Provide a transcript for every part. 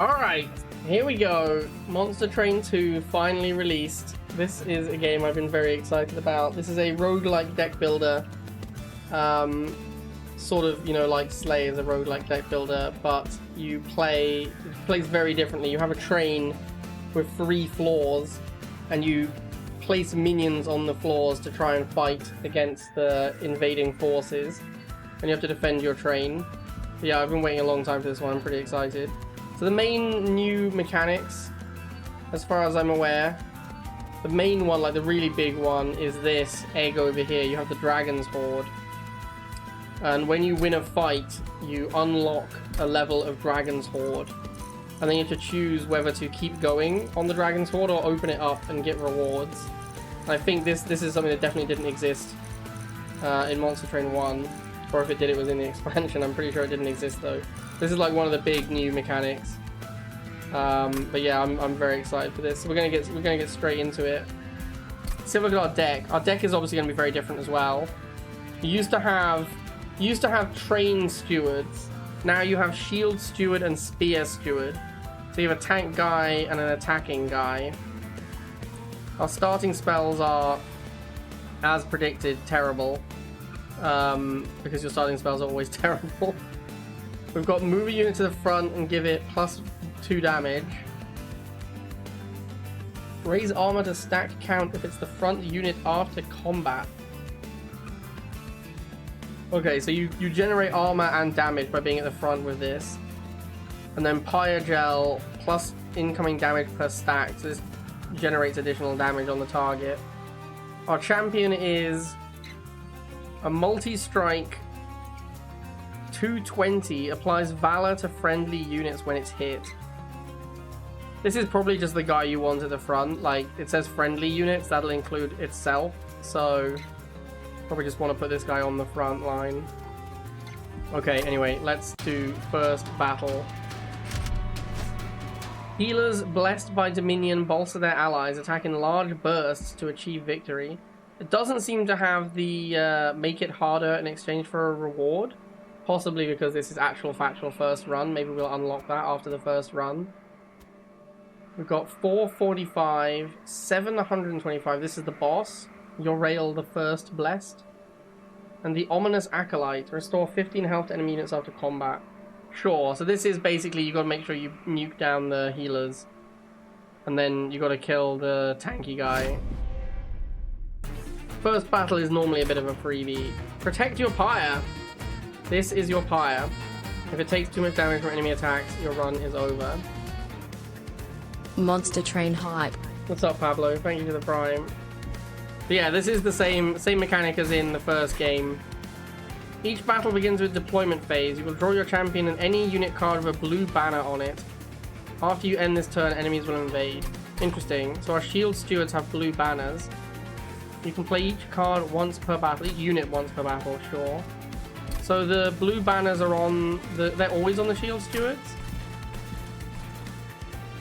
Alright, here we go. Monster Train 2 finally released. This is a game I've been very excited about. This is a roguelike deck builder. Sort of, you know, like Slay is a roguelike deck builder, but it plays very differently. You have a train with 3 floors, and you place minions on the floors to try and fight against the invading forces, and you have to defend your train. But yeah, I've been waiting a long time for this one. I'm pretty excited. So the main new mechanics, as far as I'm aware, the main one, like the really big one, is this egg over here. You have the Dragon's Horde, and when you win a fight, you unlock a level of Dragon's Horde, and then you have to choose whether to keep going on the Dragon's Horde or open it up and get rewards. And I think this is something that definitely didn't exist in Monster Train 1, or if it did, it was in the expansion. I'm pretty sure it didn't exist though. This is like one of the big new mechanics. But yeah, I'm very excited for this. So we're gonna get straight into it. Let's have a look at our deck. Our deck is obviously gonna be very different as well. You used to have train stewards. Now you have shield steward and spear steward. So you have a tank guy and an attacking guy. Our starting spells are, as predicted, terrible. Because your starting spells are always terrible. We've got move a unit to the front and give it +2 damage. Raise armor to stack count if it's the front unit after combat. Okay, so you generate armor and damage by being at the front with this. And then Pyre Gel plus incoming damage per stack. So this generates additional damage on the target. Our champion is a multi-strike 220, applies Valor to friendly units when it's hit. This is probably just the guy you want at the front. Like, it says friendly units, that'll include itself. So, probably just want to put this guy on the front line. Okay, anyway, let's do first battle. Healers blessed by Dominion bolster their allies, attack in large bursts to achieve victory. It doesn't seem to have the make it harder in exchange for a reward. Possibly because this is actual factual first run. Maybe we'll unlock that after the first run. We've got 445, 725. This is the boss. Yorail the First Blessed. And the Ominous Acolyte. Restore 15 health to enemy units after combat. Sure, so this is basically you gotta make sure you nuke down the healers. And then you gotta kill the tanky guy. First battle is normally a bit of a freebie. Protect your pyre. This is your pyre. If it takes too much damage from enemy attacks, your run is over. Monster Train hype. What's up, Pablo? Thank you for the prime. But yeah, this is the same mechanic as in the first game. Each battle begins with deployment phase. You will draw your champion and any unit card with a blue banner on it. After you end this turn, enemies will invade. Interesting. So our shield stewards have blue banners. You can play each card once per battle, each unit once per battle, sure. So the blue banners are on they're always on the shield stewards.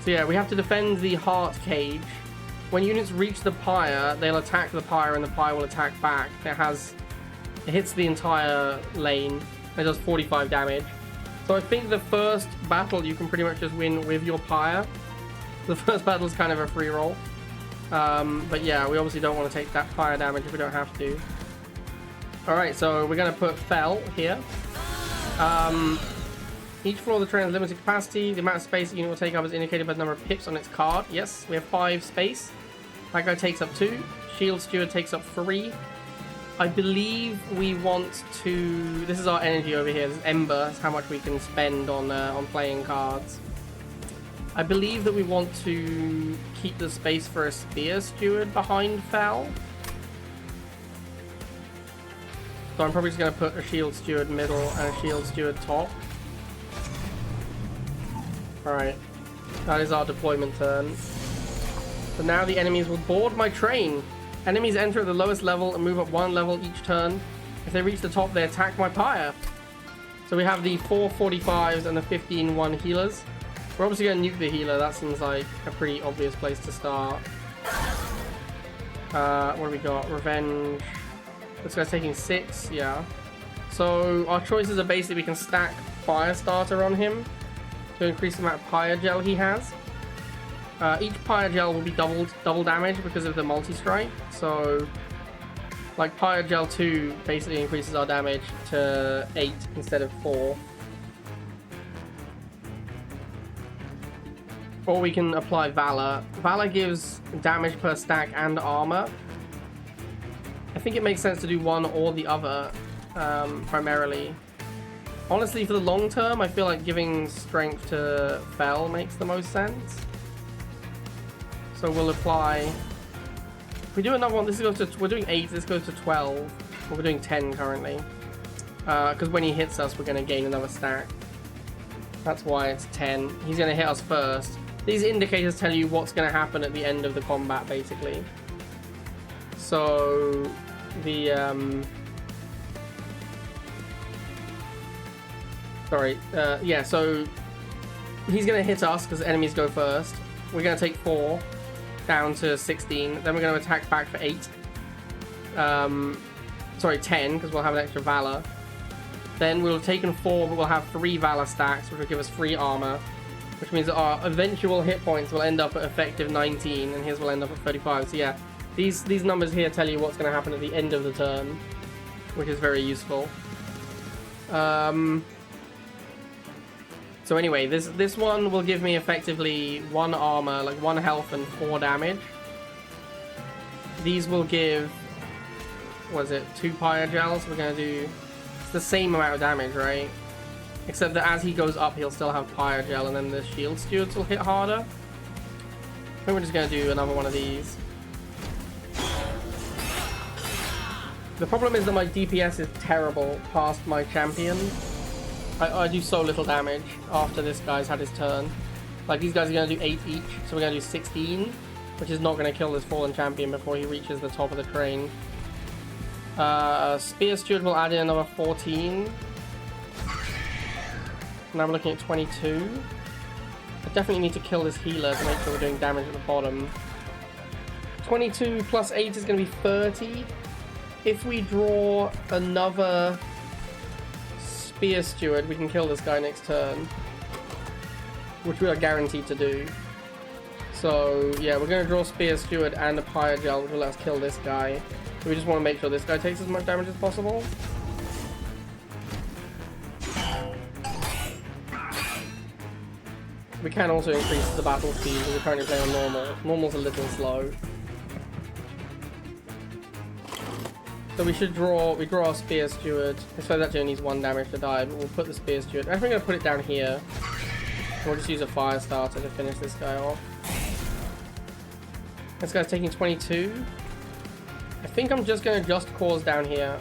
So yeah, we have to defend the heart cage. When units reach the pyre, they'll attack the pyre and the pyre will attack back. It hits the entire lane. It does 45 damage. So I think the first battle you can pretty much just win with your pyre. The first battle is kind of a free roll. But yeah, we obviously don't want to take that pyre damage if we don't have to. Alright, so we're going to put Fell here. Each floor of the train has limited capacity. The amount of space the unit will take up is indicated by the number of pips on its card. Yes, we have 5 space. That guy takes up 2. Shield Steward takes up 3. I believe we want to... This is our energy over here. This is Ember. That's how much we can spend on playing cards. I believe that we want to keep the space for a Spear Steward behind Fell. So I'm probably just going to put a Shield Steward middle and a Shield Steward top. Alright. That is our deployment turn. So now the enemies will board my train. Enemies enter at the lowest level and move up 1 level each turn. If they reach the top, they attack my pyre. So we have the 445s and the 15-1 healers. We're obviously going to nuke the healer. That seems like a pretty obvious place to start. What do we got? Revenge. This guy's taking 6, yeah. So our choices are basically we can stack Firestarter on him, to increase the amount of pyre gel he has. Each pyre gel will be double damage because of the multi-strike. So, like pyre gel 2 basically increases our damage to 8 instead of 4. Or we can apply Valor. Valor gives damage per stack and armor. I think it makes sense to do one or the other, primarily. Honestly, for the long term, I feel like giving strength to Fel makes the most sense. So we'll apply... If we do another one, this goes to... We're doing 8, this goes to 12. Well, we're doing 10 currently. Because when he hits us, we're going to gain another stack. That's why it's 10. He's going to hit us first. These indicators tell you what's going to happen at the end of the combat, basically. So, the, yeah, so he's going to hit us because enemies go first. We're going to take 4 down to 16. Then we're going to attack back for 8. Sorry, 10, because we'll have an extra Valor. Then we'll have taken 4, but we'll have 3 Valor stacks, which will give us 3 armor. Which means that our eventual hit points will end up at effective 19, and his will end up at 35. So yeah, these numbers here tell you what's going to happen at the end of the turn, which is very useful. So anyway, this one will give me effectively 1 armor, like 1 health and 4 damage. These will give, what is it, 2 pyre gels. We're going to do the same amount of damage, right? Except that as he goes up, he'll still have pyre gel, and then the shield stewards will hit harder. I think we're just going to do another one of these. The problem is that my DPS is terrible past my champion. I do so little damage after this guy's had his turn. Like, these guys are going to do 8 each, so we're going to do 16, which is not going to kill this fallen champion before he reaches the top of the train. Spear Steward will add in another 14. Now we're looking at 22. I definitely need to kill this healer to make sure we're doing damage at the bottom. 22 plus 8 is going to be 30. If we draw another Spear Steward, we can kill this guy next turn, which we are guaranteed to do. So yeah, we're going to draw Spear Steward and a Pyre Gel, which will let us kill this guy. We just want to make sure this guy takes as much damage as possible. We can also increase the battle speed, because we're currently playing on normal. Normal's a little slow. So we draw our Spear Steward. I suppose actually only needs 1 damage to die, but we'll put the Spear Steward. I think we're going to put it down here. We'll just use a Fire Starter to finish this guy off. This guy's taking 22. I think I'm just going to Just Cause down here.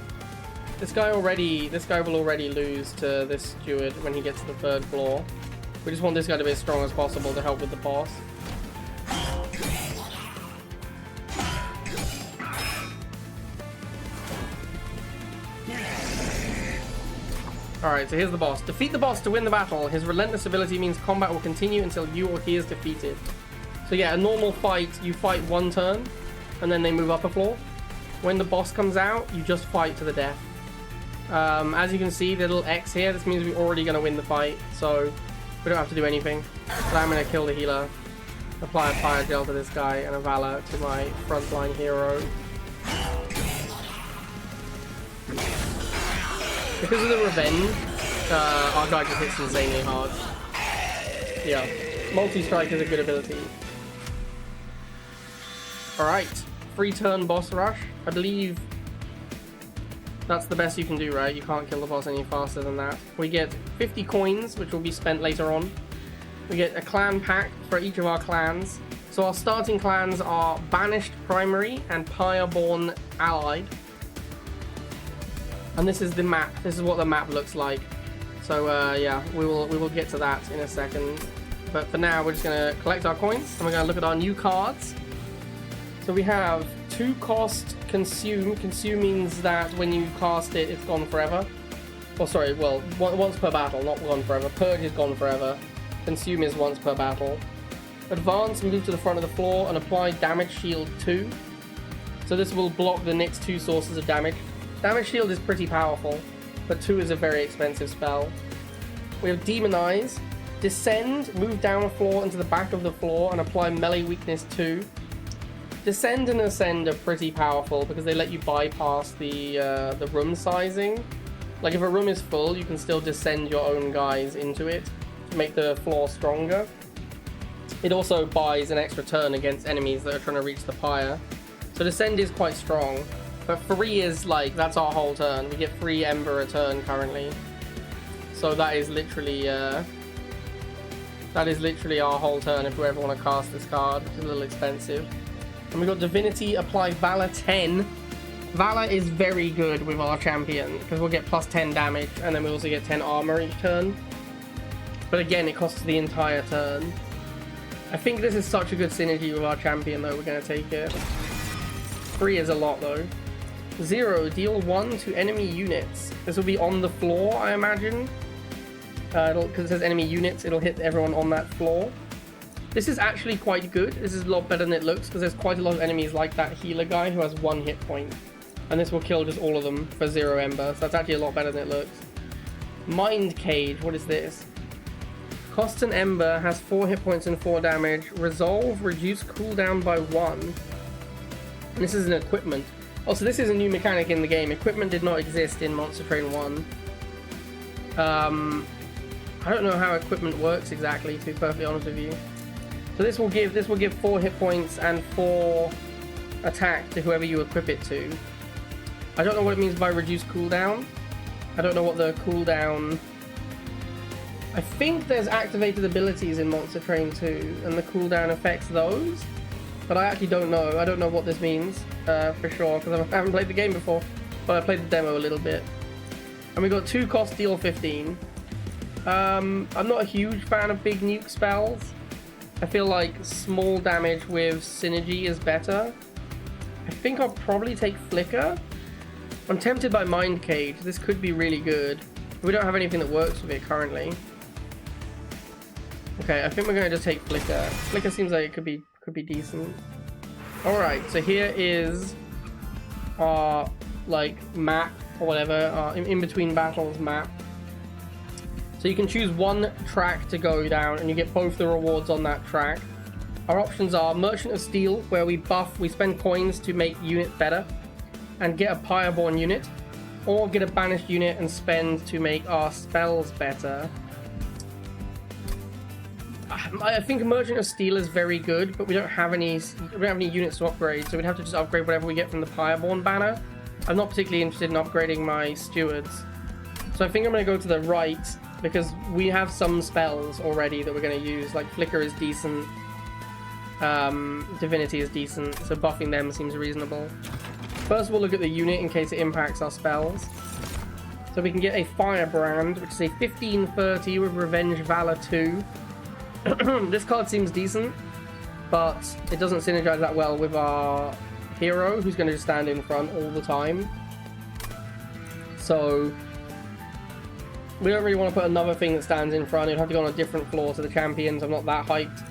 This guy will already lose to this Steward when he gets to the 3rd floor. We just want this guy to be as strong as possible to help with the boss. Alright, so here's the boss. Defeat the boss to win the battle. His relentless ability means combat will continue until you or he is defeated. So yeah, a normal fight, you fight 1 turn, and then they move up a floor. When the boss comes out, you just fight to the death. As you can see, the little X here, this means we're already going to win the fight, so we don't have to do anything. But I'm going to kill the healer, apply a Fire Gel to this guy, and a Valor to my frontline hero. Because of the revenge, our guy just hits insanely hard. Yeah, multi-strike is a good ability. Alright, 3-turn boss rush. I believe that's the best you can do, right? You can't kill the boss any faster than that. We get 50 coins, which will be spent later on. We get a clan pack for each of our clans. So our starting clans are Banished Primary and Pyreborn Allied. And this is the map. This is what the map looks like. So yeah, we will get to that in a second. But for now, we're just going to collect our coins, and we're going to look at our new cards. So we have 2 cost Consume. Consume means that when you cast it, it's gone forever. Oh, sorry, well, once per battle, not gone forever. Purge is gone forever. Consume is once per battle. Advance, move to the front of the floor, and apply Damage Shield 2. So this will block the next 2 sources of damage. Damage Shield is pretty powerful, but 2 is a very expensive spell. We have Demonize. Descend, move down a floor into the back of the floor and apply melee weakness 2. Descend and Ascend are pretty powerful because they let you bypass the room sizing. Like if a room is full, you can still descend your own guys into it to make the floor stronger. It also buys an extra turn against enemies that are trying to reach the pyre. So Descend is quite strong, but 3 is like, that's our whole turn. We get 3 Ember a turn currently. So that is literally our whole turn if we ever want to cast this card, which is a little expensive. And we got Divinity, apply Valor 10. Valor is very good with our champion because we'll get plus 10 damage and then we also get 10 armor each turn. But again, it costs the entire turn. I think this is such a good synergy with our champion though, we're going to take it. 3 is a lot though. 0, deal 1 to enemy units. This will be on the floor, I imagine. Because it says enemy units, it'll hit everyone on that floor. This is actually quite good. This is a lot better than it looks because there's quite a lot of enemies like that healer guy who has 1 hit point. And this will kill just all of them for 0 Ember. So that's actually a lot better than it looks. Mind Cage, what is this? Costs an Ember, has 4 hit points and 4 damage. Resolve, reduce cooldown by 1. And this is an equipment. Oh, so this is a new mechanic in the game. Equipment did not exist in Monster Train 1. I don't know how equipment works exactly, to be perfectly honest with you. So this will give 4 hit points and 4 attack to whoever you equip it to. I don't know what it means by reduced cooldown. I don't know what the cooldown... I think there's activated abilities in Monster Train 2, and the cooldown affects those. But I actually don't know. I don't know what this means for sure, because I haven't played the game before. But I played the demo a little bit. And we got 2 cost, deal 15. I'm not a huge fan of big nuke spells. I feel like small damage with synergy is better. I think I'll probably take Flicker. I'm tempted by Mind Cage. This could be really good. We don't have anything that works with it currently. Okay, I think we're gonna just take Flicker. Flicker seems like it could be decent. Alright, so here is our like map or whatever, our in between battles map. So you can choose 1 track to go down and you get both the rewards on that track. Our options are Merchant of Steel, where we spend coins to make unit better and get a Pyreborn unit, or get a banished unit and spend to make our spells better. I think Merchant of Steel is very good, but we don't have any units to upgrade, so we'd have to just upgrade whatever we get from the Pyreborn banner. I'm not particularly interested in upgrading my stewards. So I think I'm going to go to the right, because we have some spells already that we're going to use. Like Flicker is decent, Divinity is decent, so buffing them seems reasonable. First we'll look at the unit in case it impacts our spells. So we can get a Firebrand, which is a 1530 with Revenge Valor 2. This card seems decent, but it doesn't synergize that well with our hero, who's going to just stand in front all the time. So we don't really want to put another thing that stands in front. It'd have to go on a different floor to the champions. I'm not that hyped.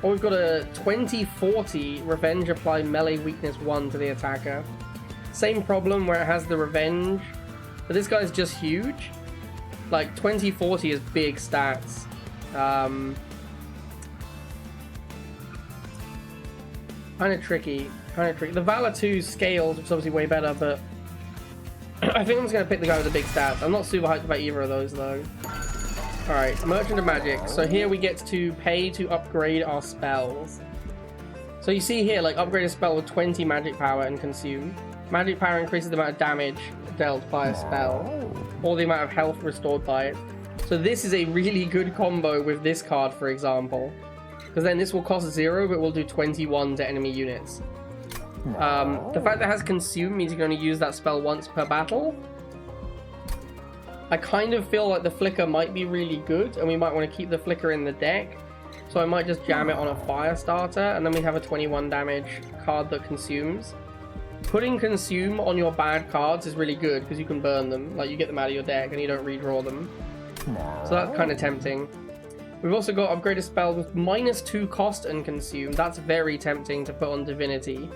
Or we've got a 2040 Revenge, apply melee weakness 1 to the attacker. Same problem where it has the Revenge, but this guy's just huge. Like 2040 is big stats. Kind of tricky. The Valor 2 scales, which is obviously way better, but I think I'm just going to pick the guy with the big stats. I'm not super hyped about either of those, though. Alright, Merchant of Magic. So here we get to pay to upgrade our spells. So you see here, like, upgrade a spell with 20 magic power and consume. Magic power increases the amount of damage dealt by a spell, or the amount of health restored by it. So this is a really good combo with this card, for example. Because then this will cost 0, but will do 21 to enemy units. The fact that it has consume means you can only use that spell once per battle. I kind of feel like the Flicker might be really good, and we might want to keep the Flicker in the deck. So I might just jam it on a fire starter, and then we have a 21 damage card that consumes. Putting consume on your bad cards is really good, because you can burn them. Like, you get them out of your deck, and you don't redraw them. So that's kind of tempting. We've also got upgrade a spell with -2 cost and consume. That's very tempting to put on Divinity.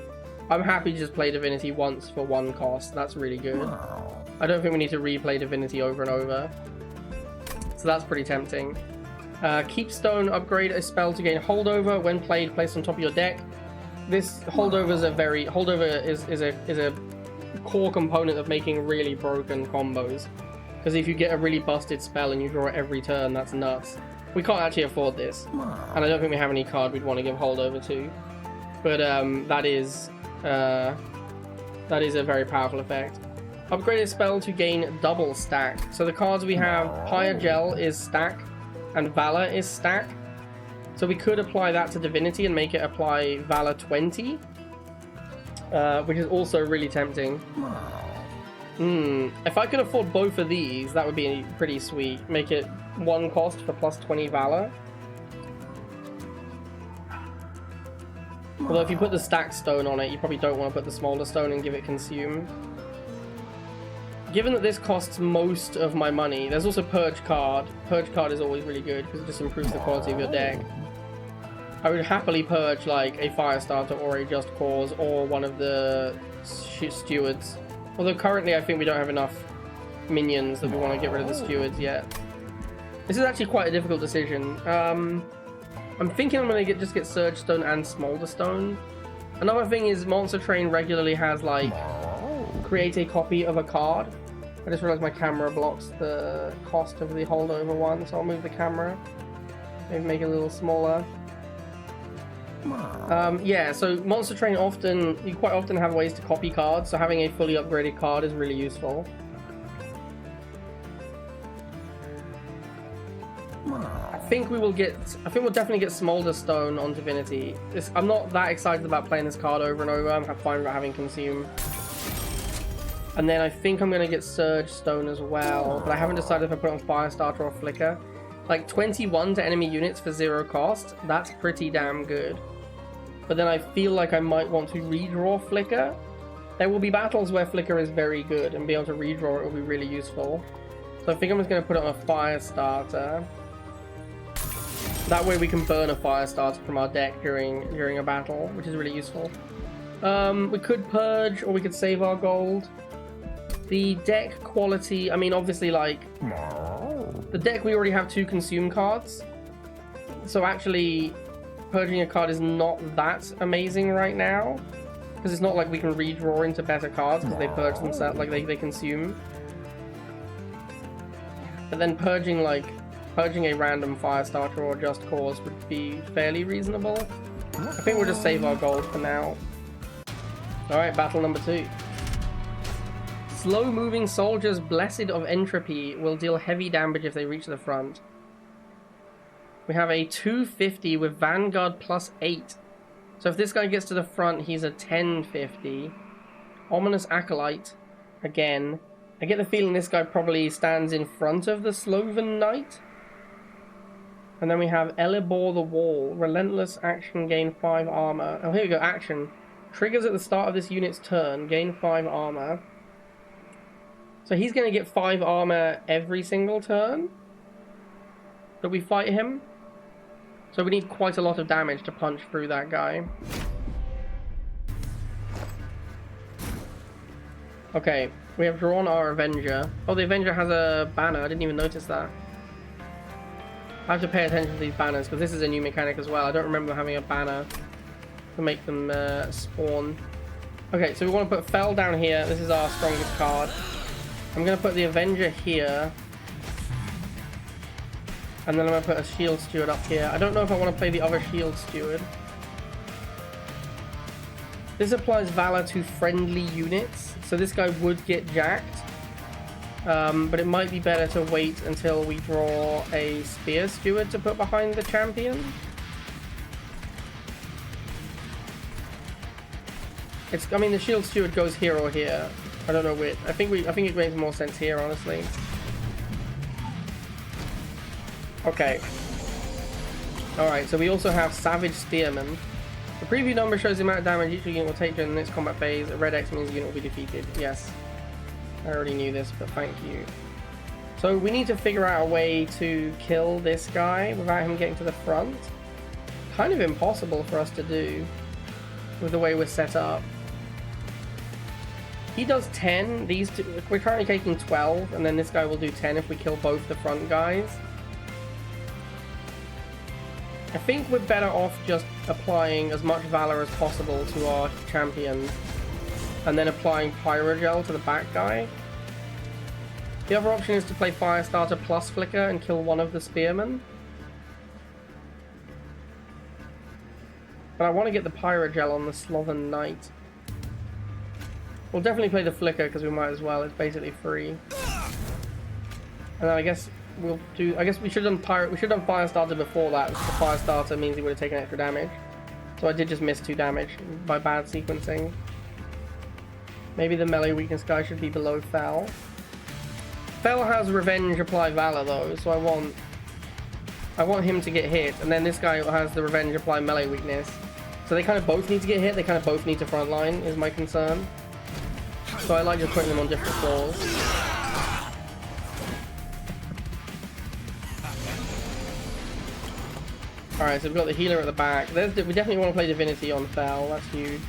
I'm happy to just play Divinity once for 1 cost. That's really good. I don't think we need to replay Divinity over and over. So that's pretty tempting. Keepstone, upgrade a spell to gain holdover. When played, placed on top of your deck. This holdover is a core component of making really broken combos. Because if you get a really busted spell and you draw it every turn, that's nuts. We can't actually afford this, and I don't think we have any card we'd want to give holdover to. But that is a very powerful effect. Upgraded spell to gain double stack. So the cards we have, Higher Gel is stack, and Valor is stack. So we could apply that to Divinity and make it apply Valor 20, which is also really tempting. If I could afford both of these, that would be pretty sweet. Make it 1 cost for plus 20 Valor. Although if you put the stacked stone on it, you probably don't want to put the smaller stone and give it consume. Given that this costs most of my money, there's also Purge card. Purge card is always really good because it just improves the quality of your deck. I would happily purge like a Firestarter or a Just Cause or one of the stewards. Although currently I think we don't have enough minions that we want to get rid of the stewards yet. This is actually quite a difficult decision. I'm thinking I'm going to just get Surge Stone and Smolder Stone. Another thing is Monster Train regularly has like create a copy of a card. I just realized my camera blocks the cost of the holdover one, so I'll move the camera. Maybe make it a little smaller. Yeah, so Monster Train you quite often have ways to copy cards, so having a fully upgraded card is really useful. I think we'll definitely get Smolder Stone on Divinity. I'm not that excited about playing this card over and over. I'm fine with having Consume. And then I think I'm going to get Surge Stone as well, but I haven't decided if I put it on Firestarter or Flicker. Like 21 to enemy units for 0 cost, that's pretty damn good. But then I feel like I might want to redraw Flicker. There will be battles where Flicker is very good, and being able to redraw it will be really useful. So I think I'm just going to put it on a Firestarter. That way we can burn a Firestarter from our deck during a battle, which is really useful. We could purge, or we could save our gold. The deck quality, I mean, obviously, like, the deck, we already have 2 consume cards. So actually, purging a card is not that amazing right now. Because it's not like we can redraw into better cards, because they purge themselves, like, they consume. But then purging a random Firestarter or Just Cause would be fairly reasonable. I think we'll just save our gold for now. Alright, battle number 2. Slow-moving soldiers, Blessed of Entropy, will deal heavy damage if they reach the front. We have a 250 with Vanguard plus 8. So if this guy gets to the front, he's a 1050. Ominous Acolyte, again. I get the feeling this guy probably stands in front of the Sloven Knight. And then we have Elibor the Wall. Relentless action, gain 5 armor. Oh, here we go, action. Triggers at the start of this unit's turn, gain 5 armor. So he's going to get 5 armor every single turn that we fight him. So we need quite a lot of damage to punch through that guy. Okay, we have drawn our Avenger. Oh, the Avenger has a banner. I didn't even notice that. I have to pay attention to these banners because this is a new mechanic as well. I don't remember having a banner to make them spawn. Okay, so we want to put Fell down here. This is our strongest card. I'm going to put the Avenger here. And then I'm going to put a Shield Steward up here. I don't know if I want to play the other Shield Steward. This applies Valor to friendly units. So this guy would get jacked. But it might be better to wait until we draw a Spear Steward to put behind the champion. I mean, the Shield Steward goes here or here. I don't know which. I think it makes more sense here, honestly. Okay. Alright, so we also have Savage Spearman. The preview number shows the amount of damage each unit will take during the next combat phase. A red X means the unit will be defeated. Yes. I already knew this, but thank you. So we need to figure out a way to kill this guy without him getting to the front. Kind of impossible for us to do with the way we're set up. He does 10. These two, we're currently taking 12, and then this guy will do 10 if we kill both the front guys. I think we're better off just applying as much Valor as possible to our champion, and then applying Pyrogel to the back guy. The other option is to play Firestarter plus Flicker and kill one of the Spearmen. But I want to get the Pyrogel on the Sloven Knight. We'll definitely play the Flicker because we might as well. It's basically free. And then I guess we'll do. I guess we should have done Firestarter before that. The Firestarter means he would have taken extra damage. So I did just miss 2 damage by bad sequencing. Maybe the melee weakness guy should be below Fel. Fel has Revenge apply Valor though, so I want him to get hit, and then this guy has the Revenge apply melee weakness. So they kind of both need to get hit, they kind of both need to frontline, is my concern. So I like just putting them on different floors. Alright, so we've got the healer at the back. We definitely want to play Divinity on Fel, that's huge.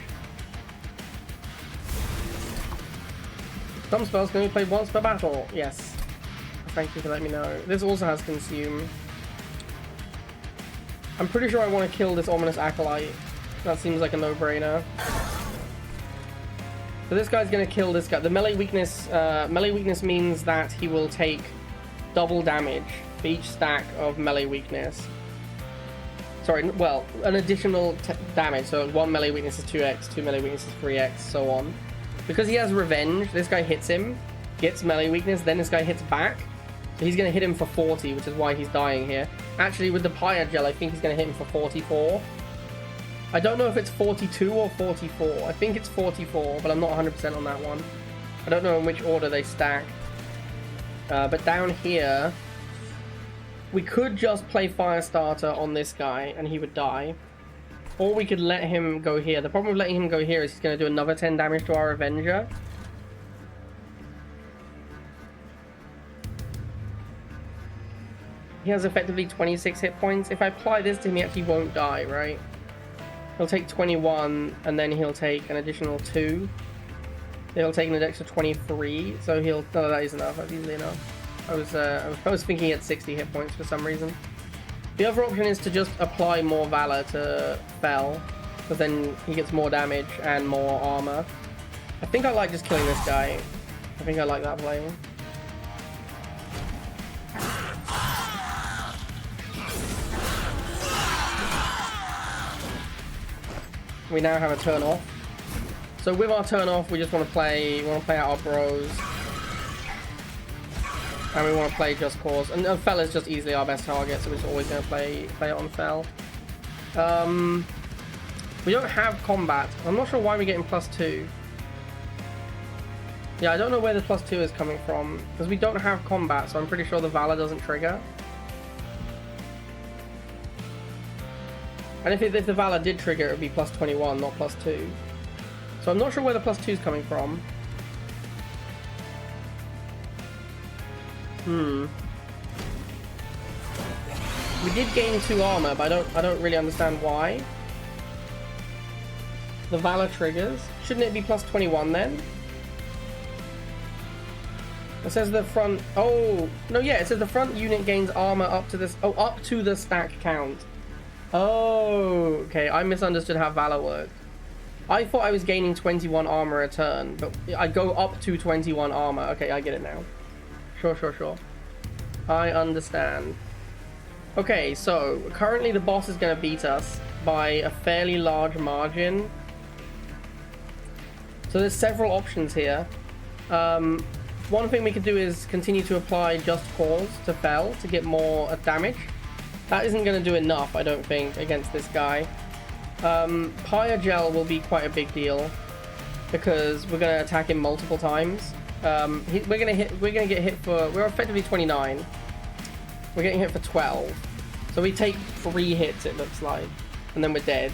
Some spells can only play once per battle. Yes. Thank you for letting me know. This also has Consume. I'm pretty sure I want to kill this Ominous Acolyte. That seems like a no-brainer. So this guy's going to kill this guy. The melee weakness means that he will take double damage for each stack of melee weakness. Sorry, well, an additional damage. So 1 melee weakness is 2x, 2 melee weakness is 3x, so on. Because he has Revenge, this guy hits him, gets melee weakness, then this guy hits back. So he's going to hit him for 40, which is why he's dying here. Actually, with the Pyrogel, I think he's going to hit him for 44. I don't know if it's 42 or 44. I think it's 44, but I'm not 100% on that one. I don't know in which order they stack. But down here, we could just play Firestarter on this guy, and he would die. Or we could let him go here. The problem with letting him go here is he's going to do another 10 damage to our Avenger. He has effectively 26 hit points. If I apply this to him, he actually won't die, right? He'll take 21, and then he'll take an additional 2. He'll take an extra 23, so he'll... No, that is enough. That's easily enough. I was thinking he had 60 hit points for some reason. The other option is to just apply more Valor to Fel, but then he gets more damage and more armor. I think I like just killing this guy. I think I like that play. We now have a turn off. So with our turn off, we just want to play out our bros. And we want to play Just Cause. And Fel is just easily our best target, so we're just always going to play it on Fel. We don't have combat. I'm not sure why we're getting +2. Yeah, I don't know where the +2 is coming from, because we don't have combat, so I'm pretty sure the Valor doesn't trigger. And if the Valor did trigger, it would be +21, not +2. So I'm not sure where the +2 is coming from. We did gain 2 armor, but I don't really understand why. The Valor triggers. Shouldn't it be +21 then? It says the front... Oh, no, yeah, it says the front unit gains armor up to this... Oh, up to the stack count. Oh, okay, I misunderstood how Valor worked. I thought I was gaining 21 armor a turn, but I go up to 21 armor. Okay, I get it now. Sure. I understand. Okay, so currently the boss is going to beat us by a fairly large margin. So there's several options here. One thing we could do is continue to apply Just Cause to Fel to get more damage. That isn't going to do enough, I don't think, against this guy. Pyrogel will be quite a big deal because we're going to attack him multiple times. We're going to get hit for... We're effectively 29. We're getting hit for 12. So we take 3 hits, it looks like, and then we're dead.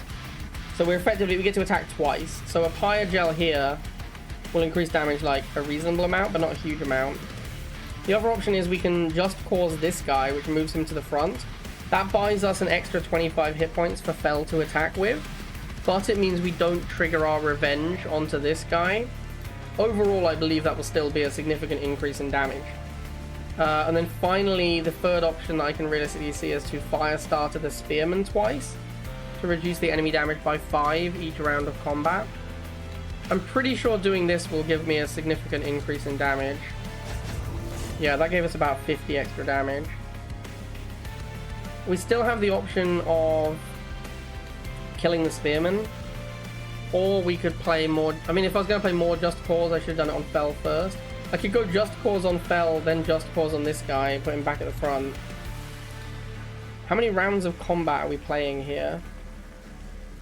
So we get to attack twice. So a Pyrogel here will increase damage like a reasonable amount, but not a huge amount. The other option is we can Just Cause this guy, which moves him to the front. That buys us an extra 25 hit points for Fel to attack with, but it means we don't trigger our Revenge onto this guy. Overall, I believe that will still be a significant increase in damage. And then finally, the third option that I can realistically see is to fire starter the spearman twice to reduce the enemy damage by 5 each round of combat. I'm pretty sure doing this will give me a significant increase in damage. Yeah, that gave us about 50 extra damage. We still have the option of killing the spearman, or we could play more. I mean, if I was going to play more Just Cause, I should have done it on Fell first. I could go Just Cause on Fell, then Just Cause on this guy, put him back at the front. How many rounds of combat are we playing here?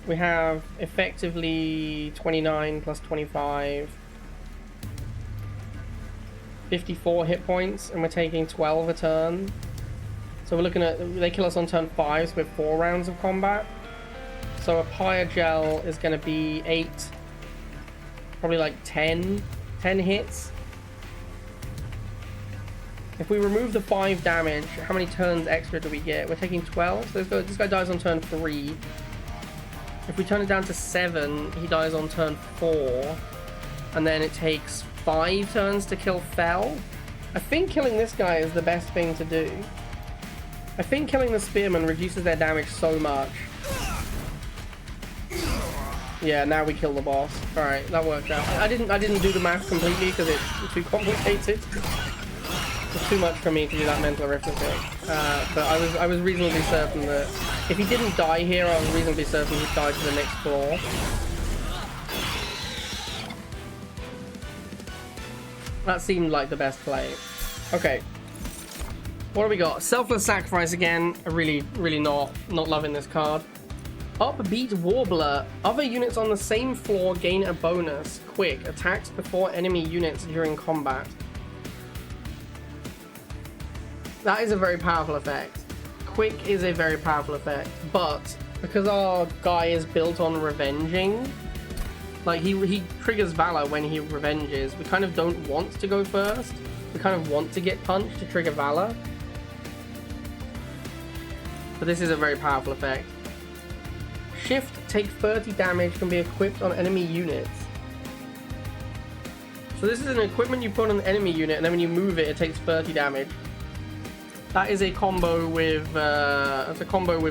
We have effectively 29 plus 25. 54 hit points, and we're taking 12 a turn. So we're looking at, they kill us on turn 5, so we have 4 rounds of combat. So a Pyre Gel is going to be 8, probably like 10 hits. If we remove the 5 damage, how many turns extra do we get? We're taking 12, so this guy dies on turn 3. If we turn it down to 7, he dies on turn 4. And then it takes 5 turns to kill Fell. I think killing this guy is the best thing to do. I think killing the spearman reduces their damage so much. Yeah, now we kill the boss. Alright, that worked out. I didn't do the math completely because it's too complicated. It's too much for me to do that mental arithmetic. But I was reasonably certain that if he didn't die here, I was reasonably certain he'd die to the next floor. That seemed like the best play. Okay. What do we got? Selfless Sacrifice again. Really not loving this card. Upbeat Warbler. Other units on the same floor gain a bonus. Quick. Attacks before enemy units during combat. That is a very powerful effect. Quick is a very powerful effect, but because our guy is built on revenging, like he triggers Valor when he revenges, we kind of don't want to go first. We kind of want to get punched to trigger Valor. But this is a very powerful effect. Shift, take 30 damage, can be equipped on enemy units. So this is an equipment you put on an enemy unit, and then when you move it, it takes 30 damage. That is a combo with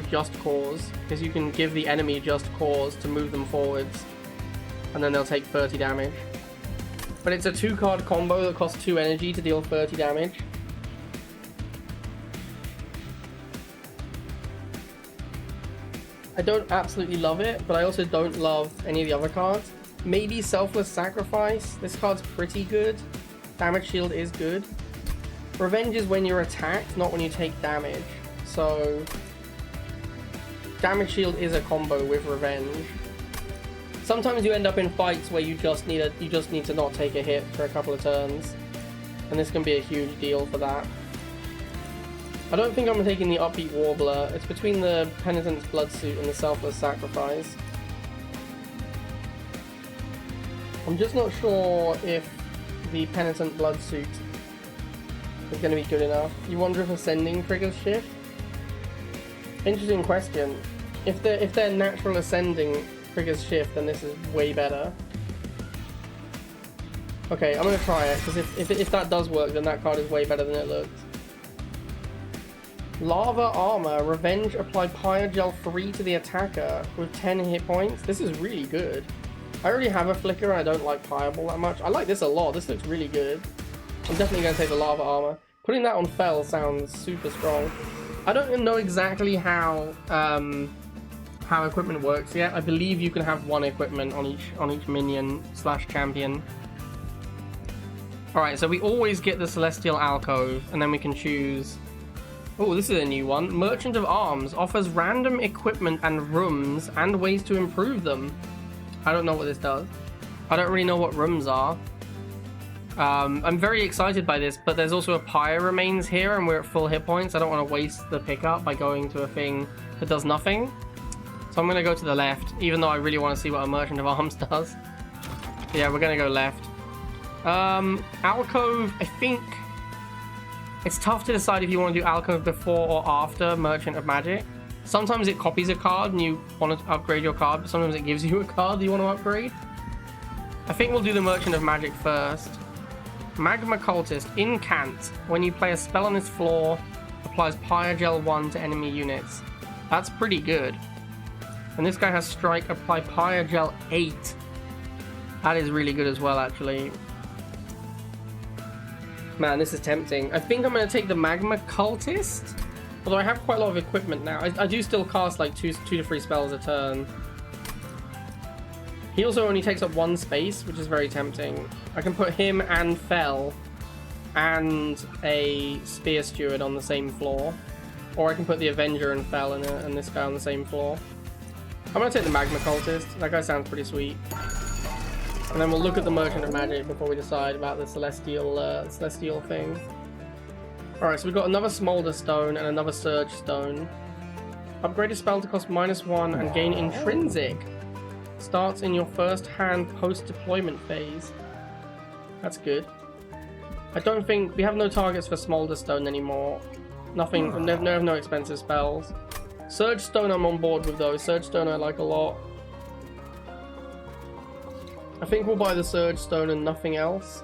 Just Cause, because you can give the enemy Just Cause to move them forwards, and then they'll take 30 damage. But it's a 2-card combo that costs 2 energy to deal 30 damage. I don't absolutely love it, but I also don't love any of the other cards. Maybe Selfless Sacrifice. This card's pretty good. Damage Shield is good. Revenge is when you're attacked, not when you take damage. So Damage Shield is a combo with Revenge. Sometimes you end up in fights where you just need to not take a hit for a couple of turns, and this can be a huge deal for that. I don't think I'm taking the Upbeat Warbler. It's between the Penitent's Bloodsuit and the Selfless Sacrifice. I'm just not sure if the Penitent Bloodsuit is going to be good enough. You wonder if Ascending triggers Shift? Interesting question. If their natural Ascending triggers Shift, then this is way better. Okay, I'm going to try it, because if that does work, then that card is way better than it looks. Lava Armor. Revenge, apply Pyre Gel 3 to the attacker with 10 hit points. This is really good. I already have a Flicker and I don't like Fireball that much. I like this a lot. This looks really good. I'm definitely going to take the Lava Armor. Putting that on Fell sounds super strong. I don't know exactly how equipment works yet. I believe you can have 1 equipment on each minion / champion. Alright, so we always get the Celestial Alcove, and then we can choose... Oh, this is a new one. Merchant of Arms offers random equipment and rooms and ways to improve them. I don't know what this does. I don't really know what rooms are. I'm very excited by this, but there's also a Pyre Remains here, and we're at full hit points. I don't want to waste the pickup by going to a thing that does nothing. So I'm going to go to the left, even though I really want to see what a Merchant of Arms does. Yeah, we're going to go left. Alcove, I think... It's tough to decide if you want to do Alcove before or after Merchant of Magic. Sometimes it copies a card and you want to upgrade your card, but sometimes it gives you a card that you want to upgrade. I think we'll do the Merchant of Magic first. Magma Cultist, incant. When you play a spell on this floor, applies Pyre 1 to enemy units. That's pretty good. And this guy has Strike, apply Pyre 8. That is really good as well, actually. Man, this is tempting. I think I'm going to take the Magma Cultist. Although I have quite a lot of equipment now. I do still cast like 2 to 3 spells a turn. He also only takes up 1 space, which is very tempting. I can put him and Fel and a Spear Steward on the same floor. Or I can put the Avenger and Fel and this guy on the same floor. I'm going to take the Magma Cultist. That guy sounds pretty sweet. And then we'll look at the Merchant of Magic before we decide about the Celestial thing. Alright, so we've got another Smolder Stone and another Surge Stone. Upgrade a spell to cost -1 and gain Intrinsic. Starts in your first hand post-deployment phase. That's good. I don't think... we have no targets for Smolder Stone anymore. Nothing... no expensive spells. Surge Stone I'm on board with though. Surge Stone I like a lot. I think we'll buy the Surge Stone and nothing else.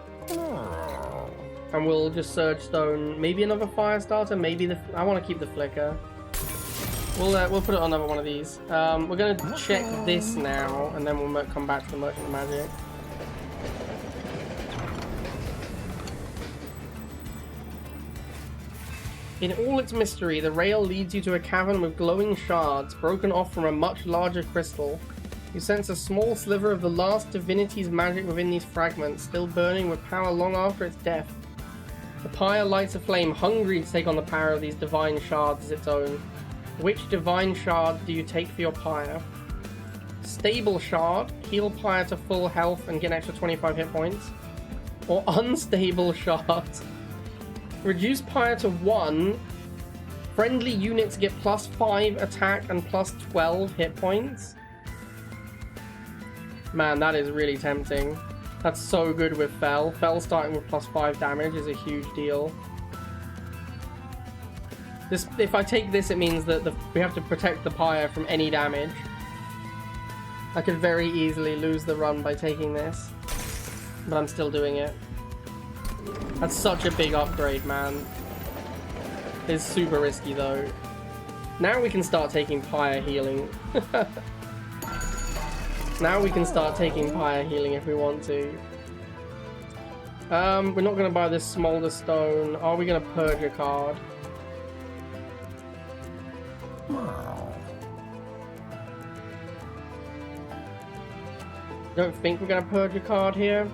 And we'll just Surge Stone, maybe another Fire Starter, maybe the... I want to keep the Flicker. We'll put it on another one of these. We're going to check this now, and then we'll come back to the Merchant of Magic. In all its mystery, the rail leads you to a cavern with glowing shards, broken off from a much larger crystal. You sense a small sliver of the last divinity's magic within these fragments, still burning with power long after its death. The pyre lights a flame, hungry to take on the power of these divine shards as its own. Which divine shard do you take for your pyre? Stable shard, heal pyre to full health and get an extra 25 hit points. Or unstable shard, reduce pyre to 1. Friendly units get +5 attack and +12 hit points. Man, that is really tempting. That's so good with Fel. Fel starting with +5 damage is a huge deal. This, if I take this, it means that we have to protect the pyre from any damage. I could very easily lose the run by taking this, but I'm still doing it. That's such a big upgrade, man. It's super risky though. Now we can start taking pyre healing. Now we can start taking pyre healing if we want to. We're not going to buy this Smolder Stone. Are we going to purge a card? Don't think we're going to purge a card here.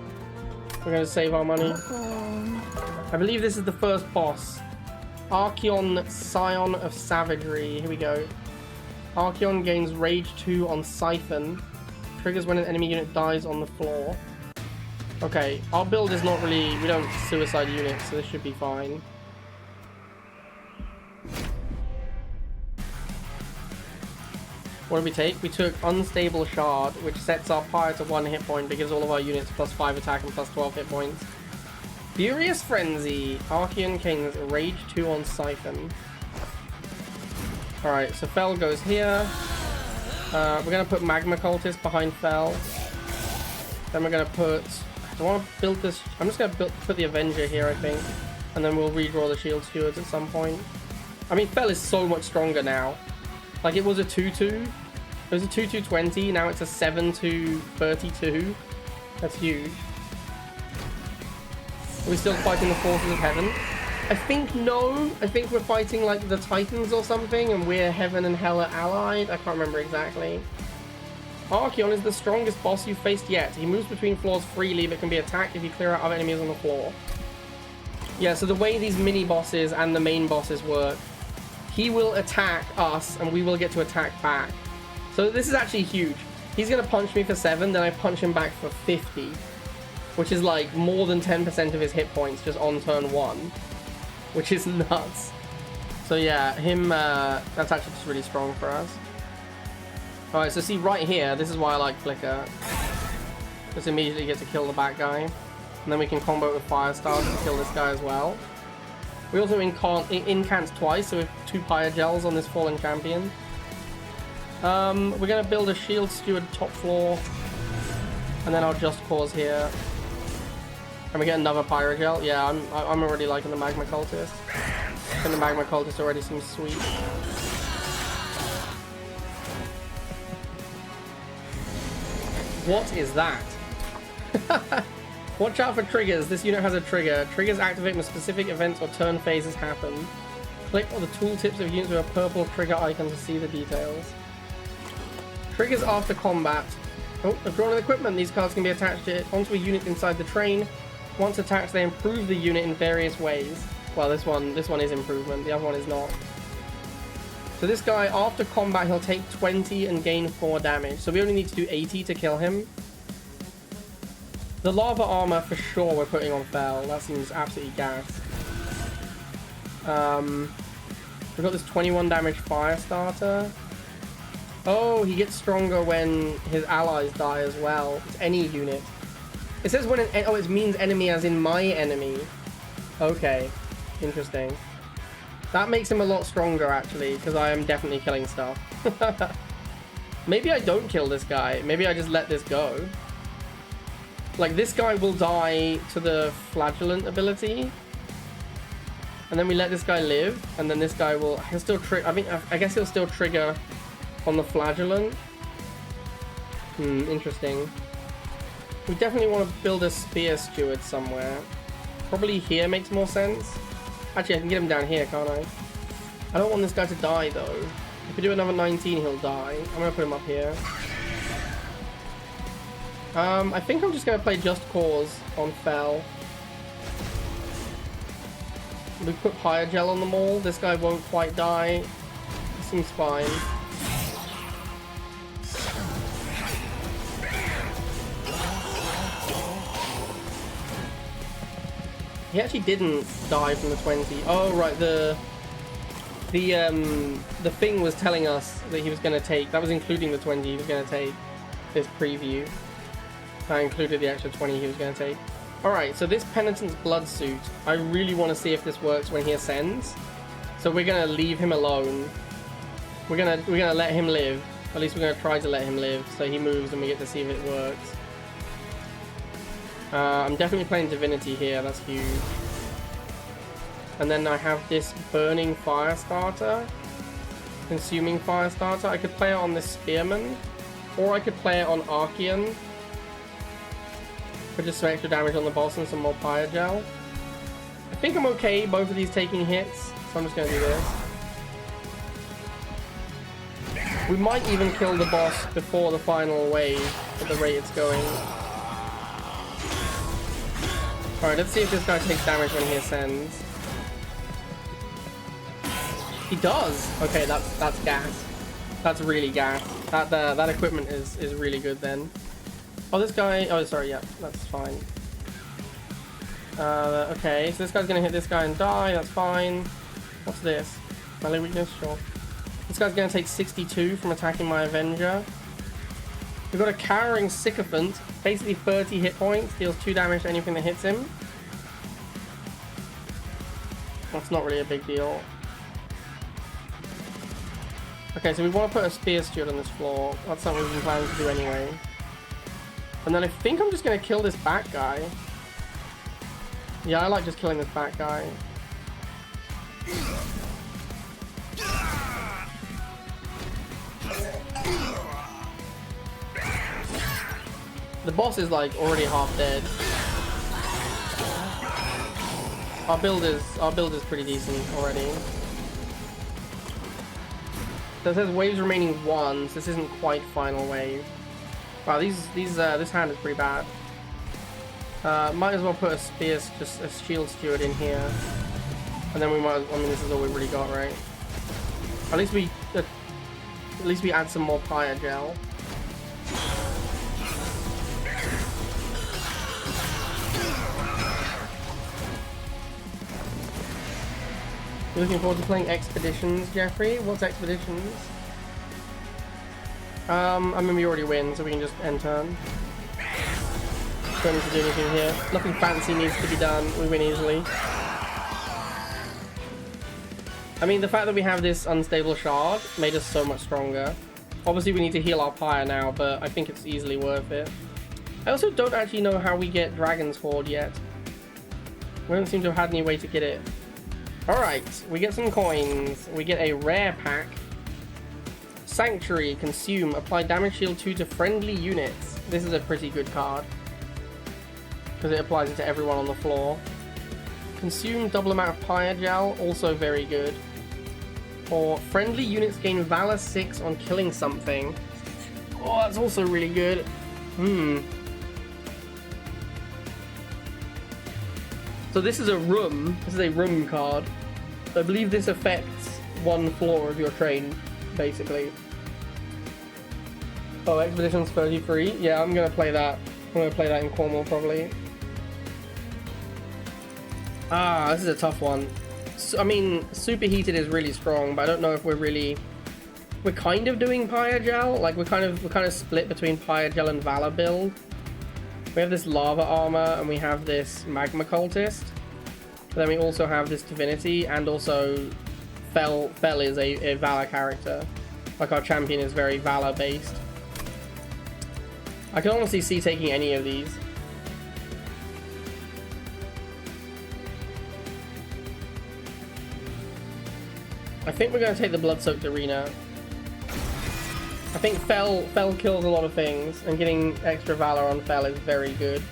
We're going to save our money. I believe this is the first boss. Archeon, Scion of Savagery. Here we go. Archeon gains Rage 2 on Siphon. Triggers when an enemy unit dies on the floor. Okay, our build is not really... we don't suicide units, so this should be fine. What did we take? We took Unstable Shard, which sets our pyre to 1 hit point, but gives all of our units +5 attack and +12 hit points. Furious Frenzy. Archeon King's Rage 2 on Siphon. Alright, so Fel goes here. We're going to put Magma Cultist behind Fel. Then we're going to put... I want to build this... I'm just going to put the Avenger here, I think. And then we'll redraw the Shield Stewards at some point. I mean, Fel is so much stronger now. Like, it was a 2-2. It was a 2-2-20. Now it's a 7-2-32. That's huge. Are we still fighting the Forces of Heaven? I think no. I think we're fighting like the Titans or something, and we're Heaven and Hell are allied. I can't remember exactly. Archeon is the strongest boss you've faced yet. He moves between floors freely, but can be attacked if you clear out other enemies on the floor. Yeah, so the way these mini-bosses and the main bosses work, he will attack us, and we will get to attack back. So this is actually huge. He's going to punch me for 7, then I punch him back for 50. Which is like more than 10% of his hit points just on turn 1. Which is nuts. So yeah, him, that's actually just really strong for us. Alright, so see right here, this is why I like Flicker. Just immediately get to kill the back guy. And then we can combo with Firestarter to kill this guy as well. We also incant twice, so we have 2 Pyre Gels on this Fallen Champion. We're going to build a Shield Steward top floor. And then our Just Cause here. And we get another Pyrogel. Yeah, I'm already liking the Magma Cultist. And the Magma Cultist already seems sweet. What is that? Watch out for triggers. This unit has a trigger. Triggers activate when specific events or turn phases happen. Click on the tooltips of units with a purple trigger icon to see the details. Triggers after combat. Oh, if drawn an equipment, these cards can be attached onto a unit inside the train. Once attached, they improve the unit in various ways. Well, this one is improvement. The other one is not. So this guy, after combat, he'll take 20 and gain 4 damage. So we only need to do 80 to kill him. The lava armor, for sure, we're putting on Fel. That seems absolutely gas. We've got this 21 damage fire starter. Oh, he gets stronger when his allies die as well. It's any unit. It says when oh, it means enemy as in my enemy. Okay, interesting. That makes him a lot stronger, actually, because I am definitely killing stuff. Maybe I don't kill this guy. Maybe I just let this go. Like, this guy will die to the flagellant ability. And then we let this guy live. And then this guy will... He'll still trigger... I guess he'll still trigger on the flagellant. Interesting. We definitely want to build a spear steward somewhere. Probably here makes more sense. Actually, I can get him down here, can't I? I don't want this guy to die, though. If we do another 19, he'll die. I'm going to put him up here. I think I'm just going to play Just Cause on Fel. We put Pyrogel on them all. This guy won't quite die. He seems fine. He actually didn't die from the 20. Oh, right, the thing was telling us that he was going to take, that was including the 20 he was going to take, this preview. That included the extra 20 he was going to take. Alright, so this Penitent's Blood Suit, I really want to see if this works when he ascends. So we're going to leave him alone. We're gonna let him live. At least we're going to try to let him live, so he moves and we get to see if it works. I'm definitely playing Divinity here, that's huge. And then I have this Burning Fire Starter. Consuming Fire Starter. I could play it on this Spearman. Or I could play it on Archean. For just some extra damage on the boss and some more Pyrogel. I think I'm okay, both of these taking hits. So I'm just going to do this. We might even kill the boss before the final wave at the rate it's going. Alright, let's see if this guy takes damage when he ascends. He does! Okay, that's gas. That's really gas. That equipment is really good then. Oh, this guy... Oh, sorry, yeah, that's fine. Okay, so this guy's gonna hit this guy and die, that's fine. What's this? Melee weakness? Sure. This guy's gonna take 62 from attacking my Avenger. We've got a Cowering Sycophant, basically 30 hit points, deals 2 damage to anything that hits him. That's not really a big deal. Okay, so we want to put a Spear Steward on this floor. That's something we've been planning to do anyway. And then I think I'm just going to kill this bat guy. Yeah, I like just killing this bat guy. The boss is like already half dead. Our build is pretty decent already. So it says waves remaining 1, so this isn't quite final wave. Wow, this hand is pretty bad. Might as well put a shield steward in here, and then we might. I mean, this is all we really got, right? At least we add some more Pyrogel. You're looking forward to playing Expeditions, Jeffrey? What's Expeditions? I mean, we already win, so we can just end turn. Don't need to do anything here. Nothing fancy needs to be done. We win easily. I mean, the fact that we have this unstable shard made us so much stronger. Obviously, we need to heal our pyre now, but I think it's easily worth it. I also don't actually know how we get Dragon's Horde yet. We don't seem to have had any way to get it. Alright, we get some coins. We get a rare pack. Sanctuary, consume, apply damage shield 2 to friendly units. This is a pretty good card, because it applies it to everyone on the floor. Consume double amount of Pyre Gel, also very good. Or friendly units gain Valor 6 on killing something. Oh, that's also really good. So this is a room. This is a room card. I believe this affects one floor of your train, basically. Oh, Expedition's 33. Yeah, I'm gonna play that. I'm gonna play that in Cornwall, probably. Ah, this is a tough one. So, I mean, Superheated is really strong, but I don't know if we're really... We're kind of doing Pyre Gel. Like, we're kind of split between Pyre Gel and Valor build. We have this Lava Armor, and we have this Magma Cultist. But then we also have this Divinity, and also Fel is a Valor character. Like, our champion is very Valor-based. I can honestly see taking any of these. I think we're going to take the Blood-Soaked Arena. I think Fel kills a lot of things, and getting extra Valor on Fel is very good.